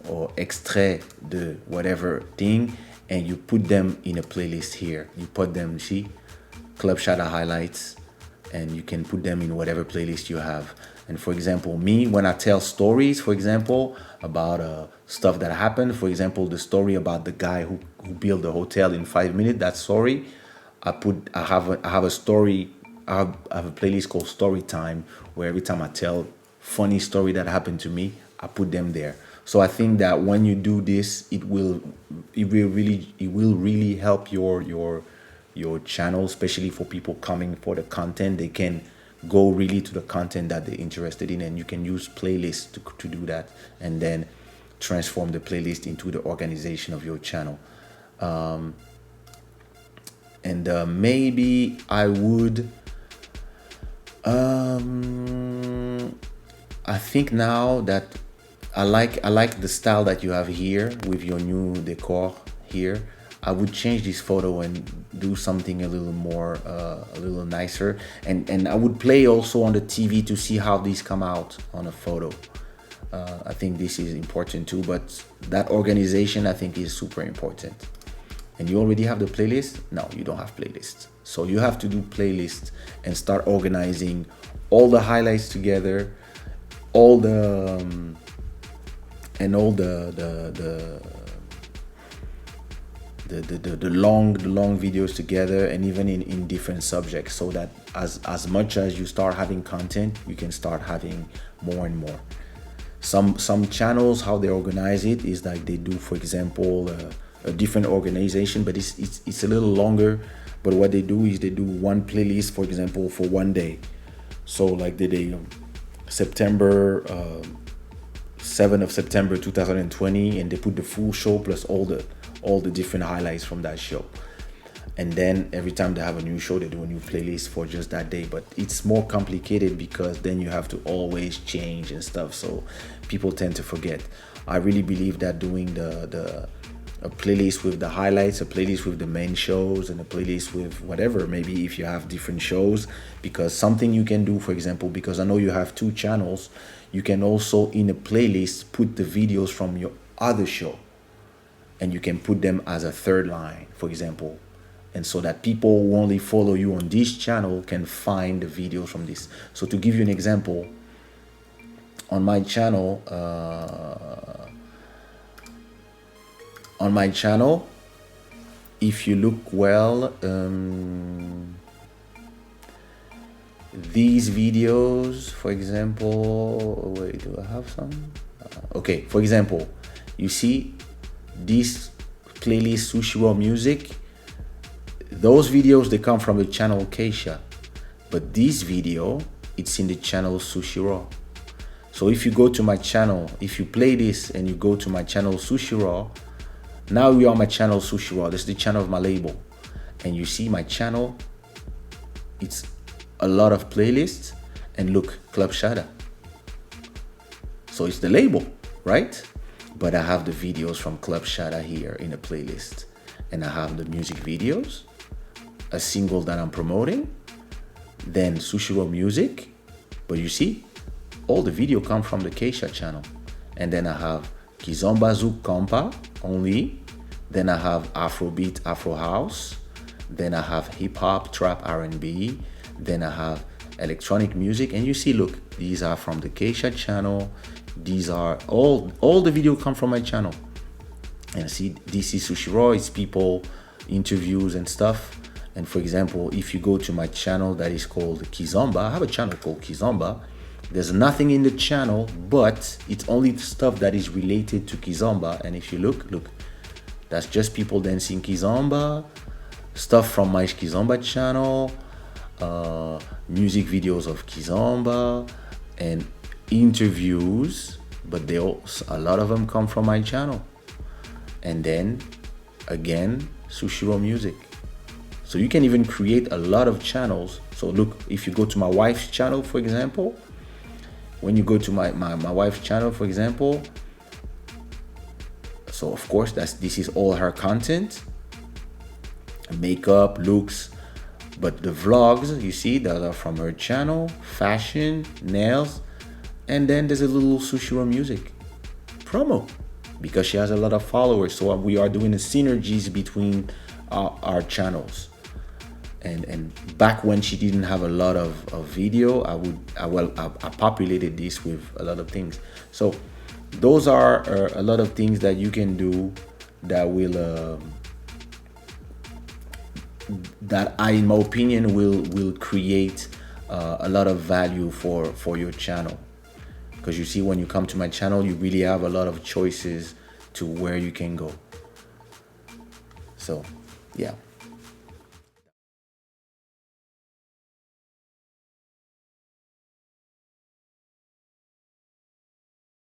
or extrait de whatever thing, and you put them in a playlist here. You put them, see, Club Shada highlights, and you can put them in whatever playlist you have. And for example, me, when I tell stories, for example, about stuff that happened, for example, the story about the guy who built the hotel in 5 minutes, that story, I have a story, I have a playlist called Story Time, where every time I tell funny story that happened to me, I put them there. So I think that when you do this, it will really help your channel, especially for people coming for the content. They can go really to the content that they're interested in, and you can use playlists to do that, and then transform the playlist into the organization of your channel. Maybe I would I think now that I like the style that you have here with your new decor here. I would change this photo and do something a little more, a little nicer. And I would play also on the TV to see how these come out on a photo. I think this is important too, but that organization I think is super important. And you already have the playlist? No, you don't have playlists. So you have to do playlists and start organizing all the highlights together, all the and all the long videos together, and even in different subjects, so that as much as you start having content, you can start having more and more. Some channels, how they organize it is like they do, for example, a different organization, but it's a little longer. But what they do is they do one playlist, for example, for one day. So like the day September 7th of September 2020, and they put the full show plus all the different highlights from that show. And then every time they have a new show, they do a new playlist for just that day. But it's more complicated because then you have to always change and stuff, so people tend to forget. I really believe that doing a playlist with the highlights, a playlist with the main shows, and a playlist with whatever, maybe if you have different shows, because something you can do, for example, because I know you have 2 channels, you can also in a playlist put the videos from your other show, and you can put them as a third line, for example. And so that people who only follow you on this channel can find the videos from this. So to give you an example, on my channel, if you look well, these videos, for example, wait, do I have some? Okay, for example, you see this playlist Sushi Raw Music. Those videos, they come from the channel Kaysha, but this video, it's in the channel Sushi Raw. So if you go to my channel, if you play this and you go to my channel Sushi Raw, now we are on my channel Sushi Raw. This is the channel of my label, and you see my channel, it's a lot of playlists, and look, Club Shada. So it's the label, right? But I have the videos from Club Shada here in a playlist, and I have the music videos, a single that I'm promoting, then Sushi Raw Music. But you see, all the video come from the Kaysha channel. And then I have Kizomba Zouk Compa only. Then I have Afrobeat, Afro House. Then I have Hip Hop, Trap, R&B. Then I have electronic music. And you see, look, these are from the Kaysha channel. These are all the video come from my channel. And see, this is Sushi Raw. It's people, interviews and stuff. And for example, if you go to my channel that is called Kizomba, I have a channel called Kizomba. There's nothing in the channel, but it's only the stuff that is related to Kizomba. And if you look, that's just people dancing Kizomba, stuff from my Kizomba channel, music videos of Kizomba, and interviews, but a lot of them come from my channel. And then again, Sushi Raw Music. So you can even create a lot of channels. So look, if you go to my wife's channel, for example, when you go to my wife's channel, for example, so of course this is all her content, makeup, looks, but the vlogs, you see, that are from her channel, fashion, nails, and then there's a little Sushi Raw Music promo because she has a lot of followers. So we are doing the synergies between our channels. And back when she didn't have a lot of video, I populated this with a lot of things. So those are a lot of things that you can do that will that in my opinion will create a lot of value for your channel. Because you see, when you come to my channel, you really have a lot of choices to where you can go. So yeah.